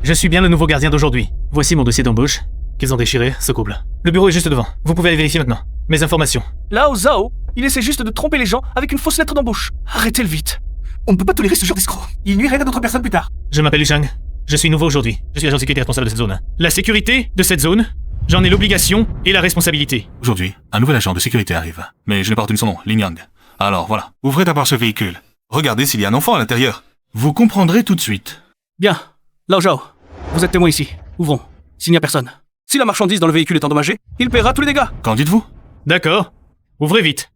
[SPEAKER 2] Je suis bien le nouveau gardien d'aujourd'hui. Voici mon dossier d'embauche. Qu'ils ont déchiré, ce couple. Le bureau est juste devant. Vous pouvez aller vérifier maintenant. Mes informations.
[SPEAKER 3] Lao Zhao, il essaie juste de tromper les gens avec une fausse lettre d'embauche. Arrêtez-le vite. On ne peut pas tolérer ce genre d'escroc. Il nuirait à d'autres personnes plus tard.
[SPEAKER 2] Je m'appelle Liu Shang. Je suis nouveau aujourd'hui. Je suis l'agent de sécurité responsable de cette zone. La sécurité de cette zone, j'en ai l'obligation et la responsabilité.
[SPEAKER 11] Aujourd'hui, un nouvel agent de sécurité arrive. Mais je n'ai pas retenu son nom, Lin Yang. Alors voilà, ouvrez d'abord ce véhicule. Regardez s'il y a un enfant à l'intérieur. Vous comprendrez tout de suite.
[SPEAKER 3] Bien. Lao Zhao, vous êtes témoin ici. Ouvrons. S'il n'y a personne. Si la marchandise dans le véhicule est endommagée, il paiera tous les dégâts.
[SPEAKER 11] Qu'en dites-vous?
[SPEAKER 2] D'accord. Ouvrez vite.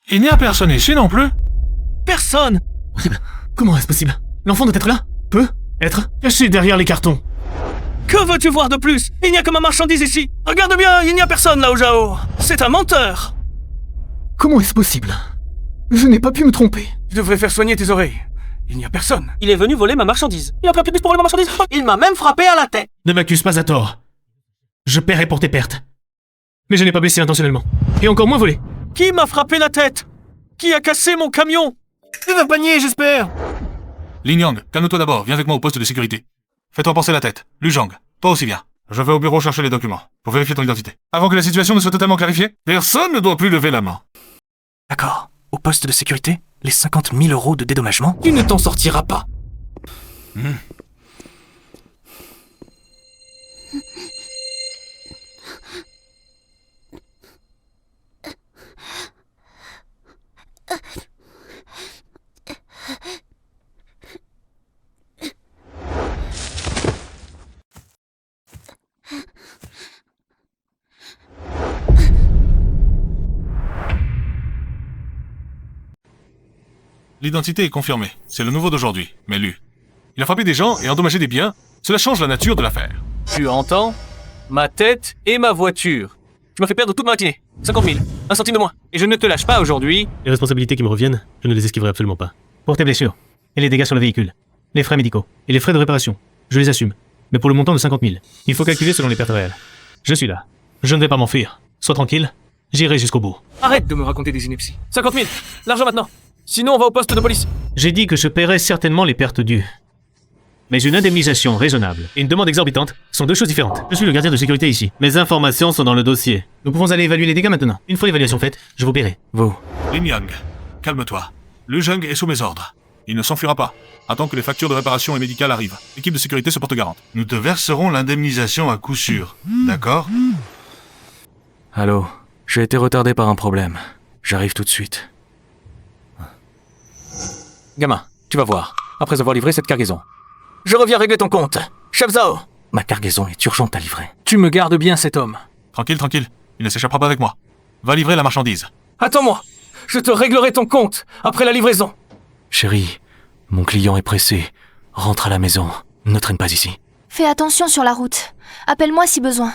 [SPEAKER 11] Il n'y a personne ici non plus?
[SPEAKER 3] Personne!
[SPEAKER 2] Comment est-ce possible? L'enfant doit être là? Peut être caché derrière les cartons.
[SPEAKER 3] Que veux-tu voir de plus? Il n'y a que ma marchandise ici. Regarde bien, il n'y a personne là, Zhao. C'est un menteur.
[SPEAKER 2] Comment est-ce possible? Je n'ai pas pu me tromper.
[SPEAKER 3] Tu devrais faire soigner tes oreilles. Il n'y a personne. Il est venu voler ma marchandise. Il a pris un pied de biche pour voler ma marchandise. Il m'a même frappé à la tête.
[SPEAKER 2] Ne m'accuse pas à tort. Je paierai pour tes pertes. Mais je n'ai pas blessé intentionnellement. Et encore moins volé.
[SPEAKER 3] Qui m'a frappé la tête? Qui a cassé mon camion? Tu vas pas nier, j'espère.
[SPEAKER 11] Lin Yang, calme-toi d'abord, viens avec moi au poste de sécurité. Fais-toi penser la tête. Liu Shang, toi aussi viens. Je vais au bureau chercher les documents, pour vérifier ton identité. Avant que la situation ne soit totalement clarifiée, personne ne doit plus lever la main.
[SPEAKER 3] D'accord. Au poste de sécurité, les 50 000 € de dédommagement, tu ne t'en sortiras pas.
[SPEAKER 11] L'identité est confirmée. C'est le nouveau d'aujourd'hui, mais lu. Il a frappé des gens et endommagé des biens. Cela change la nature de l'affaire.
[SPEAKER 3] Tu entends? Ma tête et ma voiture. Tu m'as fait perdre toute ma matinée. 50 000. 1 centime de moins. Et je ne te lâche pas aujourd'hui.
[SPEAKER 2] Les responsabilités qui me reviennent, je ne les esquiverai absolument pas. Pour tes blessures, et les dégâts sur le véhicule, les frais médicaux, et les frais de réparation, je les assume. Mais pour le montant de 50 000, il faut calculer selon les pertes réelles. Je suis là. Je ne vais pas m'enfuir. Sois tranquille, j'irai jusqu'au bout.
[SPEAKER 3] Arrête de me raconter des inepties. 50 000. L'argent maintenant. Sinon, on va au poste de police.
[SPEAKER 2] J'ai dit que je paierai certainement les pertes dues. Mais une indemnisation raisonnable et une demande exorbitante sont deux choses différentes. Je suis le gardien de sécurité ici. Mes informations sont dans le dossier. Nous pouvons aller évaluer les dégâts maintenant. Une fois l'évaluation faite, je vous paierai.
[SPEAKER 4] Vous.
[SPEAKER 11] Lin Yang, calme-toi. Lu Zheng est sous mes ordres. Il ne s'enfuira pas. Attends que les factures de réparation et médicales arrivent. L'équipe de sécurité se porte garante. Nous te verserons l'indemnisation à coup sûr. D'accord?
[SPEAKER 4] Allô, j'ai été retardé par un problème. J'arrive tout de suite.
[SPEAKER 3] Gamin, tu vas voir. Après avoir livré cette cargaison. Je reviens régler ton compte. Chef Zhao.
[SPEAKER 4] Ma cargaison est urgente à livrer.
[SPEAKER 3] Tu me gardes bien cet homme.
[SPEAKER 11] Tranquille, tranquille. Il ne s'échappera pas avec moi. Va livrer la marchandise.
[SPEAKER 3] Attends-moi. Je te réglerai ton compte après la livraison.
[SPEAKER 4] Chérie, mon client est pressé. Rentre à la maison. Ne traîne pas ici.
[SPEAKER 7] Fais attention sur la route. Appelle-moi si besoin.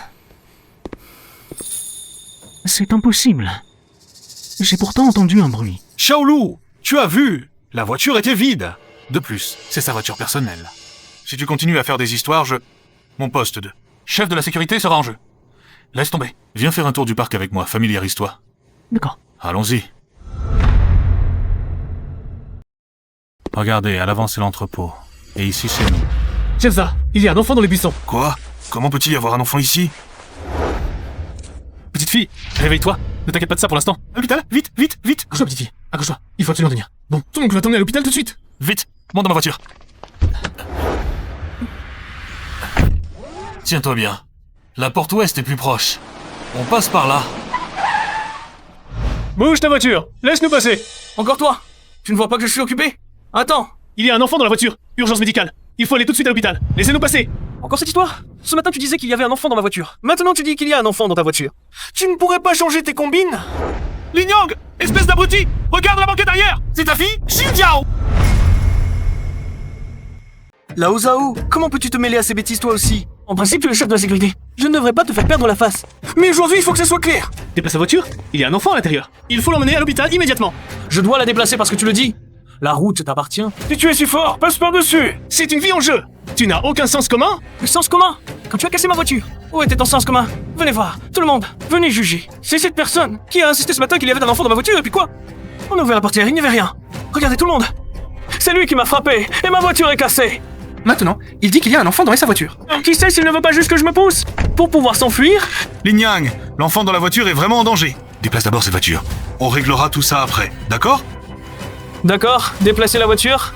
[SPEAKER 2] C'est impossible. J'ai pourtant entendu un bruit.
[SPEAKER 11] Shaolu, tu as vu? La voiture était vide. De plus, c'est sa voiture personnelle. Si tu continues à faire des histoires, Mon poste de chef de la sécurité sera en jeu. Laisse tomber. Viens faire un tour du parc avec moi, familiarise-toi.
[SPEAKER 2] D'accord.
[SPEAKER 11] Allons-y. Regardez, à l'avant c'est l'entrepôt. Et ici c'est nous.
[SPEAKER 2] Chef Zha, il y a un enfant dans les buissons.
[SPEAKER 11] Quoi? Comment peut-il y avoir un enfant ici?
[SPEAKER 2] Petite fille, réveille-toi. Ne t'inquiète pas de ça pour l'instant. À l'hôpital, vite, vite, vite. Accroche-toi, petite fille. Accroche-toi. Il faut absolument venir. Bon, ton oncle va t'emmener à l'hôpital tout de suite.
[SPEAKER 11] Vite, monte dans ma voiture. Tiens-toi bien. La porte ouest est plus proche. On passe par là.
[SPEAKER 2] Bouge ta voiture. Laisse-nous passer.
[SPEAKER 3] Encore toi? Tu ne vois pas que je suis occupé? Attends.
[SPEAKER 2] Il y a un enfant dans la voiture. Urgence médicale. Il faut aller tout de suite à l'hôpital. Laissez-nous passer.
[SPEAKER 3] Encore cette histoire? Ce matin tu disais qu'il y avait un enfant dans ma voiture. Maintenant tu dis qu'il y a un enfant dans ta voiture. Tu ne pourrais pas changer tes combines?
[SPEAKER 11] Lin Yang, espèce d'abruti! Regarde la banquette arrière! C'est ta fille, Xinjiao!
[SPEAKER 3] Lao Zhao, comment peux-tu te mêler à ces bêtises toi aussi? En principe tu es le chef de la sécurité. Je ne devrais pas te faire perdre la face. Mais aujourd'hui il faut que ça soit clair.
[SPEAKER 2] Déplace la voiture. Il y a un enfant à l'intérieur. Il faut l'emmener à l'hôpital immédiatement.
[SPEAKER 3] Je dois la déplacer parce que tu le dis. La route t'appartient. Si tu es si fort, passe par-dessus.
[SPEAKER 2] C'est une vie en jeu. Tu n'as aucun sens commun?
[SPEAKER 3] Le sens commun? Quand tu as cassé ma voiture. Où était ton sens commun? Venez voir, tout le monde, venez juger. C'est cette personne qui a insisté ce matin qu'il y avait un enfant dans ma voiture et puis quoi? On a ouvert la portière, il n'y avait rien. Regardez tout le monde. C'est lui qui m'a frappé et ma voiture est cassée.
[SPEAKER 13] Maintenant, il dit qu'il y a un enfant dans sa voiture.
[SPEAKER 3] Qui sait s'il ne veut pas juste que je me pousse? Pour pouvoir s'enfuir?
[SPEAKER 11] Lin Yang, l'enfant dans la voiture est vraiment en danger. Déplace d'abord cette voiture. On réglera tout ça après, d'accord?
[SPEAKER 3] D'accord, déplacez la voiture.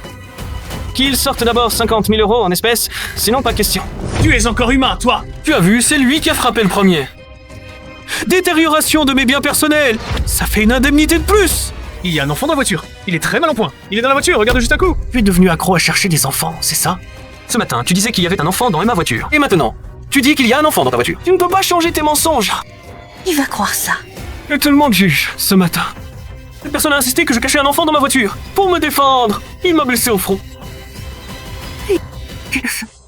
[SPEAKER 3] Qu'il sorte d'abord 50 000 € en espèces, sinon pas question.
[SPEAKER 2] Tu es encore humain, toi.
[SPEAKER 3] Tu as vu, c'est lui qui a frappé le premier. Détérioration de mes biens personnels. Ça fait une indemnité de plus.
[SPEAKER 2] Il y a un enfant dans la voiture. Il est très mal en point. Il est dans la voiture, regarde juste un coup.
[SPEAKER 3] Tu es devenu accro à chercher des enfants, c'est ça? Ce matin, tu disais qu'il y avait un enfant dans ma voiture. Et maintenant, tu dis qu'il y a un enfant dans ta voiture. Tu ne peux pas changer tes mensonges.
[SPEAKER 8] Il va croire ça.
[SPEAKER 3] Et tout le monde juge, ce matin. Cette personne a insisté que je cachais un enfant dans ma voiture. Pour me défendre, il m'a blessé au front.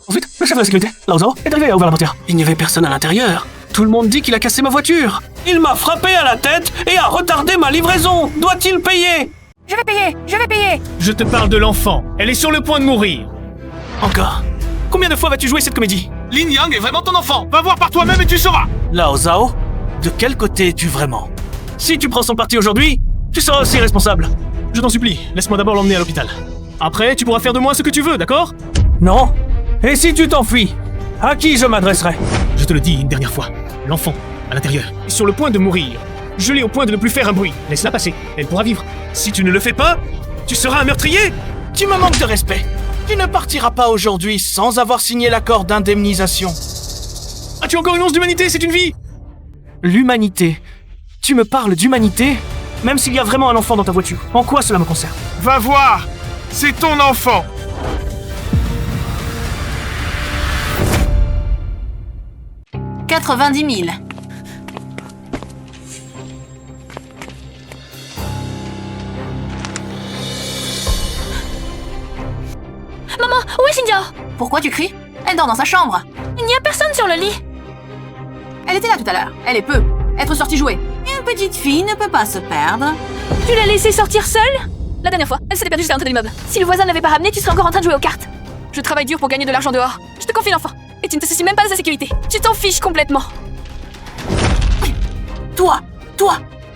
[SPEAKER 3] Ensuite, le chef de la sécurité, Lao Zhao, est arrivé à ouvrir la portière. Il n'y avait personne à l'intérieur. Tout le monde dit qu'il a cassé ma voiture. Il m'a frappé à la tête et a retardé ma livraison. Doit-il payer?
[SPEAKER 1] Je vais payer, je vais payer.
[SPEAKER 2] Je te parle de l'enfant. Elle est sur le point de mourir.
[SPEAKER 3] Encore? Combien de fois vas-tu jouer cette comédie?
[SPEAKER 11] Lin Yang est vraiment ton enfant. Va voir par toi-même et tu sauras.
[SPEAKER 3] Lao Zhao, de quel côté es-tu vraiment? Si tu prends son parti aujourd'hui, tu seras aussi responsable.
[SPEAKER 2] Je t'en supplie, laisse-moi d'abord l'emmener à l'hôpital. Après, tu pourras faire de moi ce que tu veux, d'accord?
[SPEAKER 3] Non. Et si tu t'enfuis, à qui je m'adresserai?
[SPEAKER 2] Je te le dis une dernière fois. L'enfant, à l'intérieur, est sur le point de mourir. Je l'ai au point de ne plus faire un bruit. Laisse-la passer, elle pourra vivre. Si tu ne le fais pas, tu seras un meurtrier.
[SPEAKER 3] Tu me manques de respect. Tu ne partiras pas aujourd'hui sans avoir signé l'accord d'indemnisation.
[SPEAKER 2] As-tu encore une once d'humanité? C'est une vie.
[SPEAKER 3] L'humanité? Tu me parles d'humanité? Même s'il y a vraiment un enfant dans ta voiture. En quoi cela me concerne?
[SPEAKER 11] Va voir. C'est ton enfant.
[SPEAKER 1] « 90 000. Pourquoi tu cries? Elle dort dans sa chambre.
[SPEAKER 7] Il n'y a personne sur le lit.
[SPEAKER 1] Elle était là tout à l'heure. Elle peut être sortie jouer. Une petite fille ne peut pas se perdre.
[SPEAKER 7] Tu l'as laissée sortir seule? La dernière fois, elle s'était perdue juste à l'entrée de l'immeuble. Si le voisin ne l'avait pas ramenée, tu serais encore en train de jouer aux cartes. Je travaille dur pour gagner de l'argent dehors. Je te confie l'enfant. Et tu ne te soucies même pas de sa sécurité. Tu t'en fiches complètement.
[SPEAKER 1] Toi,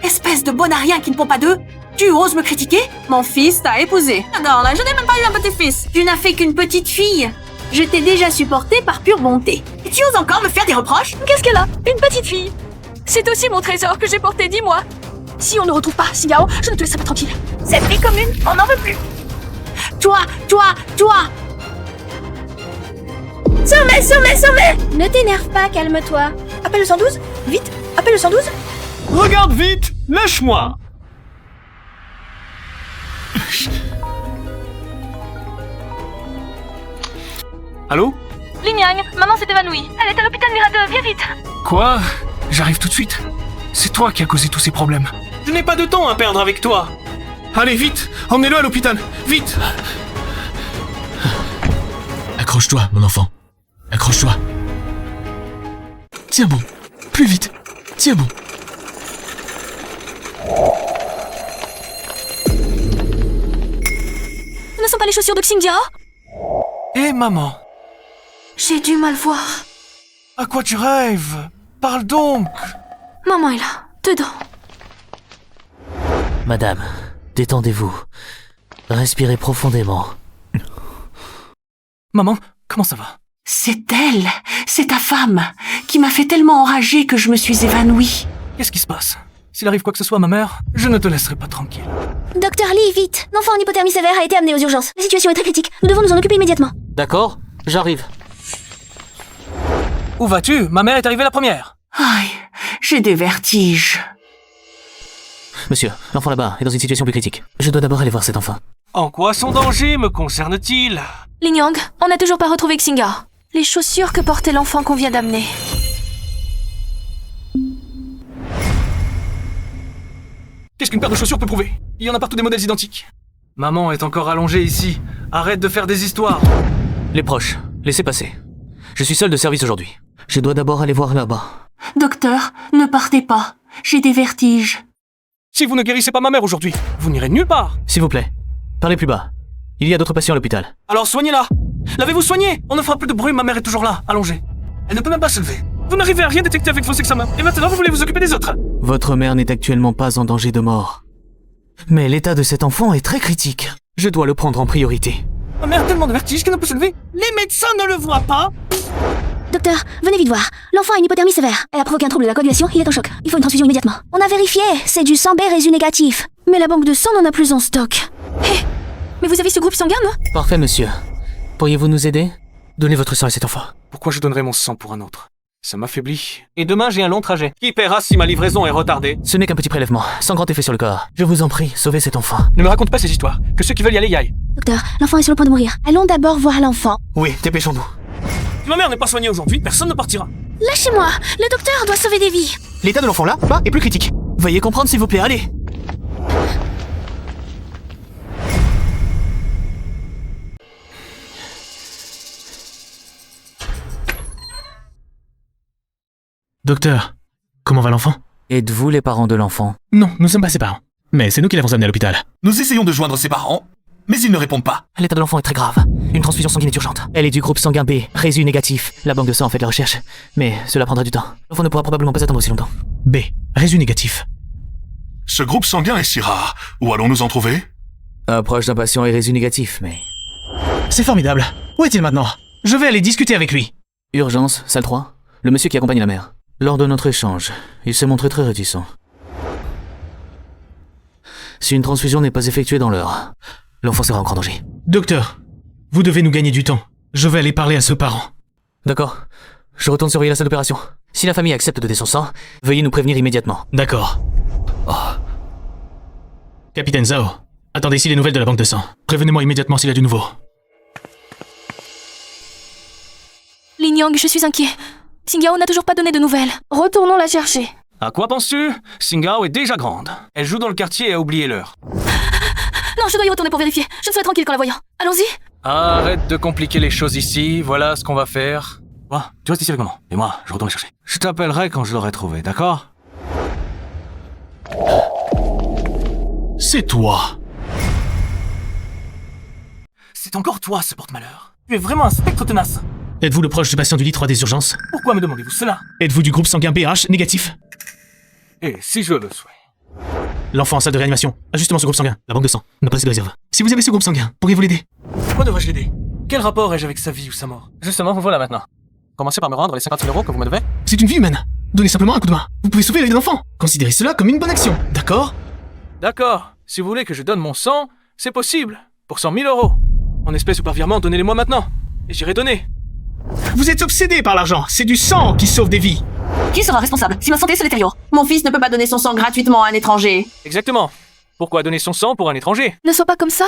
[SPEAKER 1] espèce de bon à rien qui ne pond pas d'œufs, tu oses me critiquer? Mon fils t'a épousé. Non, là, je n'ai même pas eu un petit-fils. Tu n'as fait qu'une petite fille. Je t'ai déjà supporté par pure bonté. Et tu oses encore me faire des reproches?
[SPEAKER 7] Qu'est-ce qu'elle a? Une petite fille. C'est aussi mon trésor que j'ai porté, dis-moi. Si on ne retrouve pas Xing Yao, je ne te laisserai pas tranquille.
[SPEAKER 1] Cette vie commune, on n'en veut plus. Toi! Sommet!
[SPEAKER 5] Ne t'énerve pas, calme-toi.
[SPEAKER 8] Appelle le 112. Vite, appelle le 112.
[SPEAKER 2] Regarde vite! Lâche-moi!
[SPEAKER 3] Allô?
[SPEAKER 7] Linyang, maman s'est évanouie. Elle est à l'hôpital Mira 2, viens vite.
[SPEAKER 3] Quoi? J'arrive tout de suite. C'est toi qui as causé tous ces problèmes.
[SPEAKER 2] Je n'ai pas de temps à perdre avec toi.
[SPEAKER 11] Allez, vite! Emmenez-le à l'hôpital! Vite!
[SPEAKER 4] Accroche-toi, mon enfant. Accroche-toi. Tiens bon. Plus vite. Tiens bon.
[SPEAKER 7] Ce ne sont pas les chaussures de Xing Yao?
[SPEAKER 3] Hé, maman.
[SPEAKER 7] J'ai du mal voir.
[SPEAKER 3] À quoi tu rêves? Parle donc.
[SPEAKER 7] Maman est là, dedans.
[SPEAKER 6] Madame, détendez-vous. Respirez profondément.
[SPEAKER 3] Maman, comment ça va?
[SPEAKER 1] C'est elle, c'est ta femme, qui m'a fait tellement enrager que je me suis évanouie.
[SPEAKER 3] Qu'est-ce qui se passe? S'il arrive quoi que ce soit à ma mère, je ne te laisserai pas tranquille.
[SPEAKER 5] Docteur Lee, vite. L'enfant en hypothermie sévère a été amené aux urgences. La situation est très critique. Nous devons nous en occuper immédiatement.
[SPEAKER 6] D'accord, j'arrive.
[SPEAKER 3] Où vas-tu? Ma mère est arrivée la première.
[SPEAKER 1] Aïe, j'ai des vertiges.
[SPEAKER 6] Monsieur, l'enfant là-bas est dans une situation plus critique. Je dois d'abord aller voir cet enfant.
[SPEAKER 3] En quoi son danger me concerne-t-il?
[SPEAKER 7] Linyang, on n'a toujours pas retrouvé Xing Yao. Les chaussures que portait l'enfant qu'on vient d'amener.
[SPEAKER 3] Qu'est-ce qu'une paire de chaussures peut prouver? Il y en a partout des modèles identiques. Maman est encore allongée ici. Arrête de faire des histoires.
[SPEAKER 6] Les proches, laissez passer. Je suis seul de service aujourd'hui. Je dois d'abord aller voir là-bas.
[SPEAKER 1] Docteur, ne partez pas. J'ai des vertiges.
[SPEAKER 3] Si vous ne guérissez pas ma mère aujourd'hui, vous n'irez nulle part.
[SPEAKER 6] S'il vous plaît, parlez plus bas. Il y a d'autres patients à l'hôpital.
[SPEAKER 3] Alors soignez-la. L'avez-vous soignée? On ne fera plus de bruit, ma mère est toujours là, allongée. Elle ne peut même pas se lever. Vous n'arrivez à rien détecter avec vos examens. Et maintenant, vous voulez vous occuper des autres.
[SPEAKER 6] Votre mère n'est actuellement pas en danger de mort. Mais l'état de cet enfant est très critique. Je dois le prendre en priorité.
[SPEAKER 3] Ma mère a tellement de vertige qu'elle ne peut se lever. Les médecins ne le voient pas.
[SPEAKER 5] Docteur, venez vite voir. L'enfant a une hypothermie sévère. Elle a provoqué un trouble de la coagulation, il est en choc. Il faut une transfusion immédiatement. On a vérifié, c'est du sang B résu négatif. Mais la banque de sang n'en a plus en stock.
[SPEAKER 7] Hé, mais vous avez ce groupe sanguin, non?
[SPEAKER 6] Parfait, monsieur. Pourriez-vous nous aider? Donnez votre sang à cet enfant.
[SPEAKER 3] Pourquoi je donnerais mon sang pour un autre? Ça m'affaiblit. Et demain, j'ai un long trajet. Qui paiera si ma livraison est retardée?
[SPEAKER 6] Ce n'est qu'un petit prélèvement, sans grand effet sur le corps. Je vous en prie, sauvez cet enfant.
[SPEAKER 3] Ne me raconte pas ces histoires. Que ceux qui veulent y aller y aillent.
[SPEAKER 5] Docteur, l'enfant est sur le point de mourir. Allons d'abord voir l'enfant.
[SPEAKER 6] Oui, dépêchons-nous.
[SPEAKER 3] Si ma mère n'est pas soignée aujourd'hui, personne ne partira.
[SPEAKER 5] Lâchez-moi. Le docteur doit sauver des vies.
[SPEAKER 6] L'état de l'enfant là-bas est plus critique. Veuillez comprendre s'il vous plaît, allez.
[SPEAKER 2] Docteur, comment va l'enfant?
[SPEAKER 6] Êtes-vous les parents de l'enfant?
[SPEAKER 2] Non, nous sommes pas ses parents. Mais c'est nous qui l'avons amené à l'hôpital.
[SPEAKER 11] Nous essayons de joindre ses parents, mais ils ne répondent pas.
[SPEAKER 6] L'état de l'enfant est très grave. Une transfusion sanguine est urgente. Elle est du groupe sanguin B, résu négatif. La banque de sang en fait de la recherche. Mais cela prendra du temps. L'enfant ne pourra probablement pas attendre aussi longtemps.
[SPEAKER 2] B, résu négatif.
[SPEAKER 11] Ce groupe sanguin est si rare. Où allons-nous en trouver?
[SPEAKER 6] Approche d'un patient est résu négatif, mais...
[SPEAKER 2] C'est formidable. Où est-il maintenant? Je vais aller discuter avec lui.
[SPEAKER 6] Urgence, salle 3. Le monsieur qui accompagne la mère. Lors de notre échange, il s'est montré très réticent. Si une transfusion n'est pas effectuée dans l'heure, l'enfant sera en grand danger.
[SPEAKER 2] Docteur, vous devez nous gagner du temps. Je vais aller parler à ce parent.
[SPEAKER 6] D'accord. Je retourne surveiller la salle d'opération. Si la famille accepte de donner son sang, veuillez nous prévenir immédiatement.
[SPEAKER 2] D'accord. Capitaine Zhao, attendez ici les nouvelles de la banque de sang. Prévenez-moi immédiatement s'il y a du nouveau.
[SPEAKER 7] Linyang, je suis inquiet. Xing Yao n'a toujours pas donné de nouvelles. Retournons la chercher.
[SPEAKER 3] À quoi penses-tu? Xing Yao est déjà grande. Elle joue dans le quartier et a oublié l'heure.
[SPEAKER 7] Non, je dois y retourner pour vérifier. Je ne serai tranquille qu'en la voyant. Allons-y.
[SPEAKER 3] Arrête de compliquer les choses ici, voilà ce qu'on va faire.
[SPEAKER 4] Tu restes ici avec maman, et moi, je retourne les chercher. Je t'appellerai quand je l'aurai trouvé, d'accord?
[SPEAKER 2] C'est toi.
[SPEAKER 3] C'est encore toi, ce porte-malheur. Tu es vraiment un spectre tenace.
[SPEAKER 2] Êtes-vous le proche du patient du lit 3 des urgences?
[SPEAKER 3] Pourquoi me demandez-vous cela?
[SPEAKER 2] Êtes-vous du groupe sanguin BH négatif?
[SPEAKER 3] Et si je le souhaite.
[SPEAKER 2] L'enfant en salle de réanimation. Ajustement ce groupe sanguin. La banque de sang. Ne pas de réserve. Si vous avez ce groupe sanguin, pourriez-vous l'aider?
[SPEAKER 3] Pourquoi devrais-je l'aider? Quel rapport ai-je avec sa vie ou sa mort? Justement, vous voilà maintenant. Commencez par me rendre les 50 000 € que vous me devez.
[SPEAKER 2] C'est une vie humaine. Donnez simplement un coup de main. Vous pouvez sauver la vie d'un enfant. Considérez cela comme une bonne action. D'accord?
[SPEAKER 3] D'accord. Si vous voulez que je donne mon sang, c'est possible. Pour 100 000 €. En espèces ou par virement, donnez-les-moi maintenant. Et j'irai donner.
[SPEAKER 2] Vous êtes obsédé par l'argent. C'est du sang qui sauve des vies.
[SPEAKER 1] Qui sera responsable si ma santé se détériore? Mon fils ne peut pas donner son sang gratuitement à un étranger.
[SPEAKER 3] Exactement. Pourquoi donner son sang pour un étranger?
[SPEAKER 7] Ne sois pas comme ça.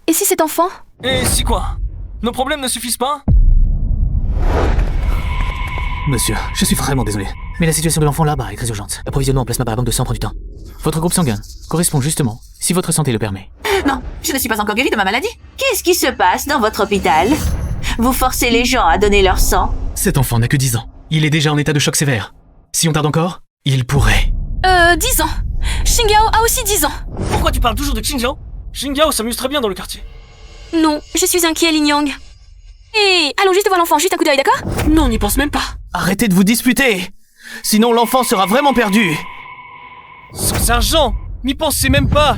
[SPEAKER 7] Et si cet enfant?
[SPEAKER 3] Et si quoi? Nos problèmes ne suffisent pas?
[SPEAKER 6] Monsieur, je suis vraiment désolé. Mais la situation de l'enfant là-bas est très urgente. L'approvisionnement en plasma par la banque de sang prend du temps. Votre groupe sanguin correspond justement, si votre santé le permet.
[SPEAKER 1] Non, je ne suis pas encore guérie de ma maladie. Qu'est-ce qui se passe dans votre hôpital? Vous forcez les gens à donner leur sang?
[SPEAKER 2] Cet enfant n'a que 10 ans. Il est déjà en état de choc sévère. Si on tarde encore, il pourrait...
[SPEAKER 7] 10 ans. Xingyao a aussi 10 ans.
[SPEAKER 3] Pourquoi tu parles toujours de Xingyao? Xingyao s'amuse très bien dans le quartier.
[SPEAKER 7] Non, je suis inquiet, Lin Yang. Et allons juste voir l'enfant, juste un coup d'œil, d'accord?
[SPEAKER 3] Non, n'y pense même pas.
[SPEAKER 6] Arrêtez de vous disputer. Sinon l'enfant sera vraiment perdu.
[SPEAKER 3] Sans argent, n'y pensez même pas.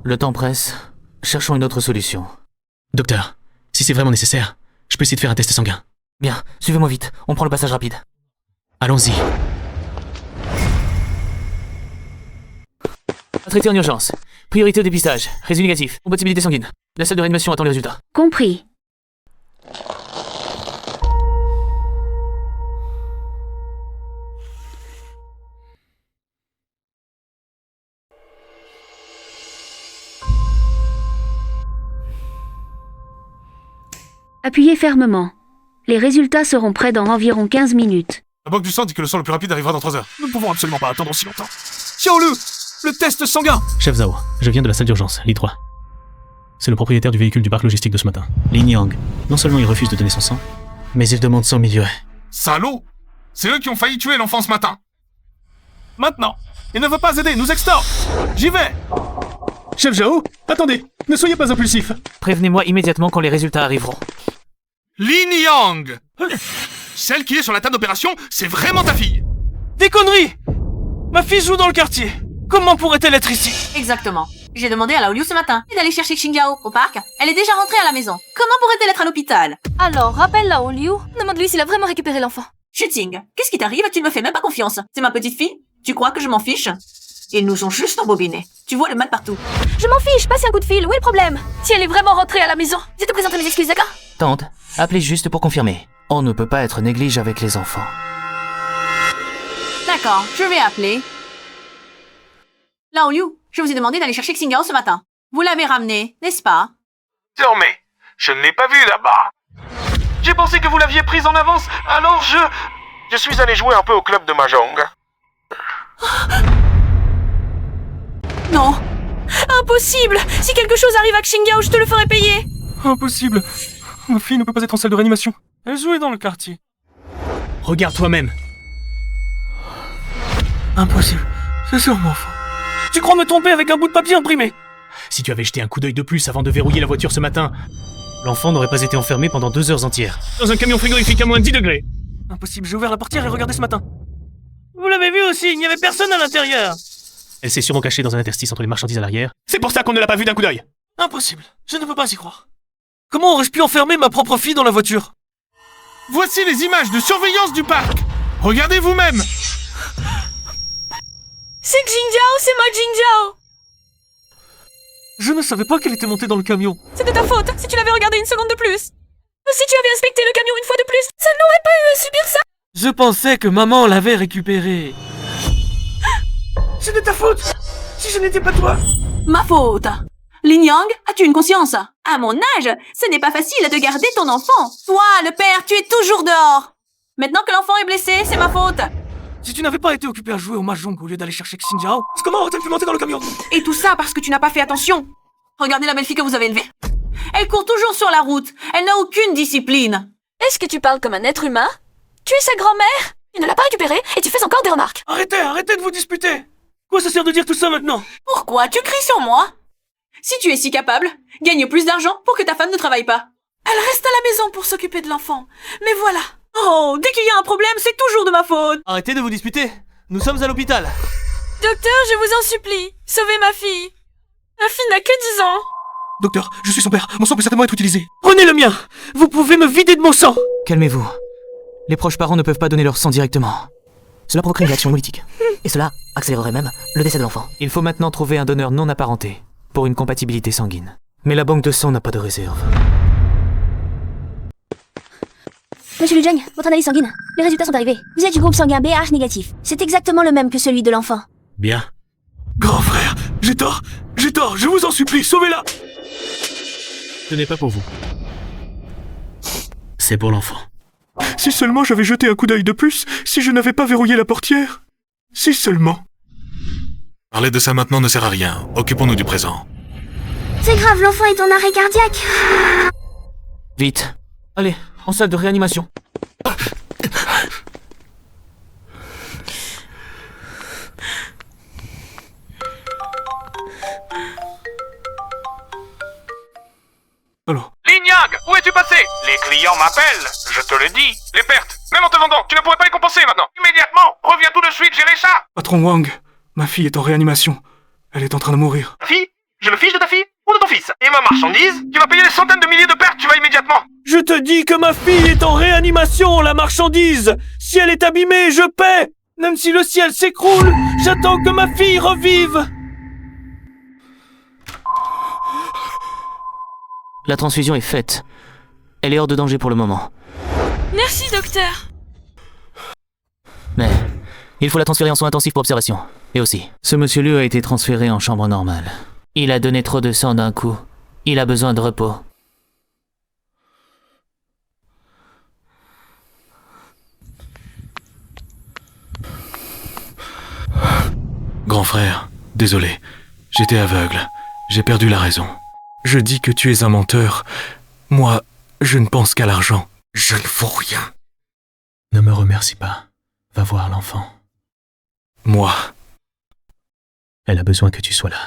[SPEAKER 6] Le temps presse. Cherchons une autre solution.
[SPEAKER 2] Docteur, si c'est vraiment nécessaire, je peux essayer de faire un test sanguin.
[SPEAKER 6] Bien, suivez-moi vite. On prend le passage rapide.
[SPEAKER 2] Allons-y.
[SPEAKER 6] À traiter en urgence. Priorité au dépistage. Résultat négatif. Compatibilité sanguine. La salle de réanimation attend les résultats.
[SPEAKER 5] Compris. Appuyez fermement. Les résultats seront prêts dans environ 15 minutes.
[SPEAKER 11] La banque du sang dit que le sang le plus rapide arrivera dans 3 heures. Nous ne pouvons absolument pas attendre aussi longtemps. Xiaolu, le test sanguin!
[SPEAKER 2] Chef Zhao, je viens de la salle d'urgence, lit 3. C'est le propriétaire du véhicule du parc logistique de ce matin, Lin Yang. Non seulement il refuse de donner son sang, mais il demande 100 000 yuan.
[SPEAKER 11] Salaud! C'est eux qui ont failli tuer l'enfant ce matin. Maintenant, il ne veut pas aider, il nous extorque. J'y vais!
[SPEAKER 2] Chef Zhao, attendez, ne soyez pas impulsif.
[SPEAKER 6] Prévenez-moi immédiatement quand les résultats arriveront.
[SPEAKER 11] Lin Yang! Celle qui est sur la table d'opération, c'est vraiment ta fille!
[SPEAKER 3] Des conneries! Ma fille joue dans le quartier. Comment pourrait-elle être ici?
[SPEAKER 1] Exactement. J'ai demandé à Lao Liu ce matin d'aller chercher Xingyao au parc. Elle est déjà rentrée à la maison. Comment pourrait-elle être à l'hôpital?
[SPEAKER 7] Alors, rappelle-la au Liu. Demande-lui s'il a vraiment récupéré l'enfant.
[SPEAKER 1] Chuting, qu'est-ce qui t'arrive? Tu ne me fais même pas confiance. C'est ma petite fille? Tu crois que je m'en fiche? Ils nous ont juste embobinés. Tu vois le mal partout.
[SPEAKER 7] Je m'en fiche, passe un coup de fil. Où est le problème? Si elle est vraiment rentrée à la maison, je te présente mes excuses, d'accord?
[SPEAKER 6] Tante, appelez juste pour confirmer. On ne peut pas être néglige avec les enfants.
[SPEAKER 1] D'accord, je vais appeler. Lao Liu, je vous ai demandé d'aller chercher Xingyao ce matin. Vous l'avez ramené, n'est-ce pas?
[SPEAKER 11] Désormais, je ne l'ai pas vu là-bas. J'ai pensé que vous l'aviez prise en avance, alors je suis allé jouer un peu au club de Mahjong.
[SPEAKER 1] Non.
[SPEAKER 7] Impossible! Si quelque chose arrive à Xingyao, je te le ferai payer.
[SPEAKER 3] Impossible. Ma fille ne peut pas être en salle de réanimation. Elle jouait dans le quartier.
[SPEAKER 2] Regarde toi-même.
[SPEAKER 3] Impossible. C'est sûrement faux. Tu crois me tromper avec un bout de papier imprimé?
[SPEAKER 2] Si tu avais jeté un coup d'œil de plus avant de verrouiller la voiture ce matin, l'enfant n'aurait pas été enfermé pendant 2 heures entières. Dans un camion frigorifique à moins de 10 degrés.
[SPEAKER 3] Impossible, j'ai ouvert la portière et regardé ce matin. Vous l'avez vu aussi, il n'y avait personne à l'intérieur.
[SPEAKER 2] Elle s'est sûrement cachée dans un interstice entre les marchandises à l'arrière. C'est pour ça qu'on ne l'a pas vue d'un coup d'œil.
[SPEAKER 3] Impossible, je ne peux pas y croire. Comment aurais-je pu enfermer ma propre fille dans la voiture?
[SPEAKER 11] Voici les images de surveillance du parc. Regardez vous-même.
[SPEAKER 7] C'est Xingyao, c'est ma Xingyao.
[SPEAKER 3] Je ne savais pas qu'elle était montée dans le camion.
[SPEAKER 7] C'est de ta faute, si tu l'avais regardé une seconde de plus. Si tu avais inspecté le camion une fois de plus, ça n'aurait pas eu à subir ça.
[SPEAKER 3] Je pensais que maman l'avait récupérée. C'est de ta faute. Si je n'étais pas toi.
[SPEAKER 1] Ma faute. Lin Yang, as-tu une conscience? À mon âge, ce n'est pas facile de garder ton enfant. Toi, le père, tu es toujours dehors. Maintenant que l'enfant est blessé, c'est ma faute.
[SPEAKER 3] Si tu n'avais pas été occupé à jouer au mahjong au lieu d'aller chercher Xinjiao, comment aurais-tu pu monter dans le camion?
[SPEAKER 1] Et tout ça parce que tu n'as pas fait attention. Regardez la belle fille que vous avez élevée. Elle court toujours sur la route. Elle n'a aucune discipline.
[SPEAKER 7] Est-ce que tu parles comme un être humain? Tu es sa grand-mère? Tu ne l'as pas récupérée et tu fais encore des remarques.
[SPEAKER 3] Arrêtez de vous disputer. Quoi ça sert de dire tout ça maintenant?
[SPEAKER 1] Pourquoi tu cries sur moi? Si tu es si capable, gagne plus d'argent pour que ta femme ne travaille pas. Elle reste à la maison pour s'occuper de l'enfant. Mais voilà. Oh, dès qu'il y a un problème, c'est toujours de ma faute.
[SPEAKER 3] Arrêtez de vous disputer. Nous sommes à l'hôpital.
[SPEAKER 7] Docteur, je vous en supplie, sauvez ma fille. Ma fille n'a que 10 ans.
[SPEAKER 13] Docteur, je suis son père. Mon sang peut certainement être utilisé.
[SPEAKER 3] Prenez le mien. Vous pouvez me vider de mon sang.
[SPEAKER 6] Calmez-vous. Les proches parents ne peuvent pas donner leur sang directement. Cela provoquerait une réaction hémolytique. Et cela accélérerait même le décès de l'enfant. Il faut maintenant trouver un donneur non apparenté pour une compatibilité sanguine. Mais la banque de sang n'a pas de réserve.
[SPEAKER 5] Monsieur Lu Jung, votre analyse sanguine. Les résultats sont arrivés. Vous êtes du groupe sanguin BH négatif. C'est exactement le même que celui de l'enfant.
[SPEAKER 2] Bien.
[SPEAKER 3] Grand frère, j'ai tort, je vous en supplie, sauvez-la.
[SPEAKER 2] Ce n'est pas pour vous. C'est pour l'enfant.
[SPEAKER 13] Si seulement j'avais jeté un coup d'œil de plus, si je n'avais pas verrouillé la portière. Si seulement.
[SPEAKER 11] Parler de ça maintenant ne sert à rien. Occupons-nous du présent.
[SPEAKER 5] C'est grave, l'enfant est en arrêt cardiaque.
[SPEAKER 6] Vite. Allez, en salle de réanimation.
[SPEAKER 13] Alors.
[SPEAKER 14] Lignag, où es-tu passé? Les clients m'appellent, je te le dis. Les pertes, même en te vendant, tu ne pourrais pas les compenser maintenant. Immédiatement, reviens tout de suite gérer ça.
[SPEAKER 13] Patron Wang, ma fille est en réanimation. Elle est en train de mourir.
[SPEAKER 14] Fille? Je me fiche de ta fille ou de ton fils? Et ma marchandise? Tu vas payer des centaines de milliers de pertes, tu vas immédiatement.
[SPEAKER 3] Je te dis que ma fille est en réanimation, la marchandise. Si elle est abîmée, je paie. Même si le ciel s'écroule, j'attends que ma fille revive.
[SPEAKER 6] La transfusion est faite. Elle est hors de danger pour le moment.
[SPEAKER 7] Merci, docteur.
[SPEAKER 6] Mais il faut la transférer en soins intensifs pour observation. Et aussi, ce monsieur Liu a été transféré en chambre normale. Il a donné trop de sang d'un coup. Il a besoin de repos.
[SPEAKER 4] Grand frère, désolé. J'étais aveugle. J'ai perdu la raison. Je dis que tu es un menteur. Moi, je ne pense qu'à l'argent. Je ne vaux rien.
[SPEAKER 2] Ne me remercie pas. Va voir l'enfant.
[SPEAKER 4] Moi.
[SPEAKER 2] Elle a besoin que tu sois là.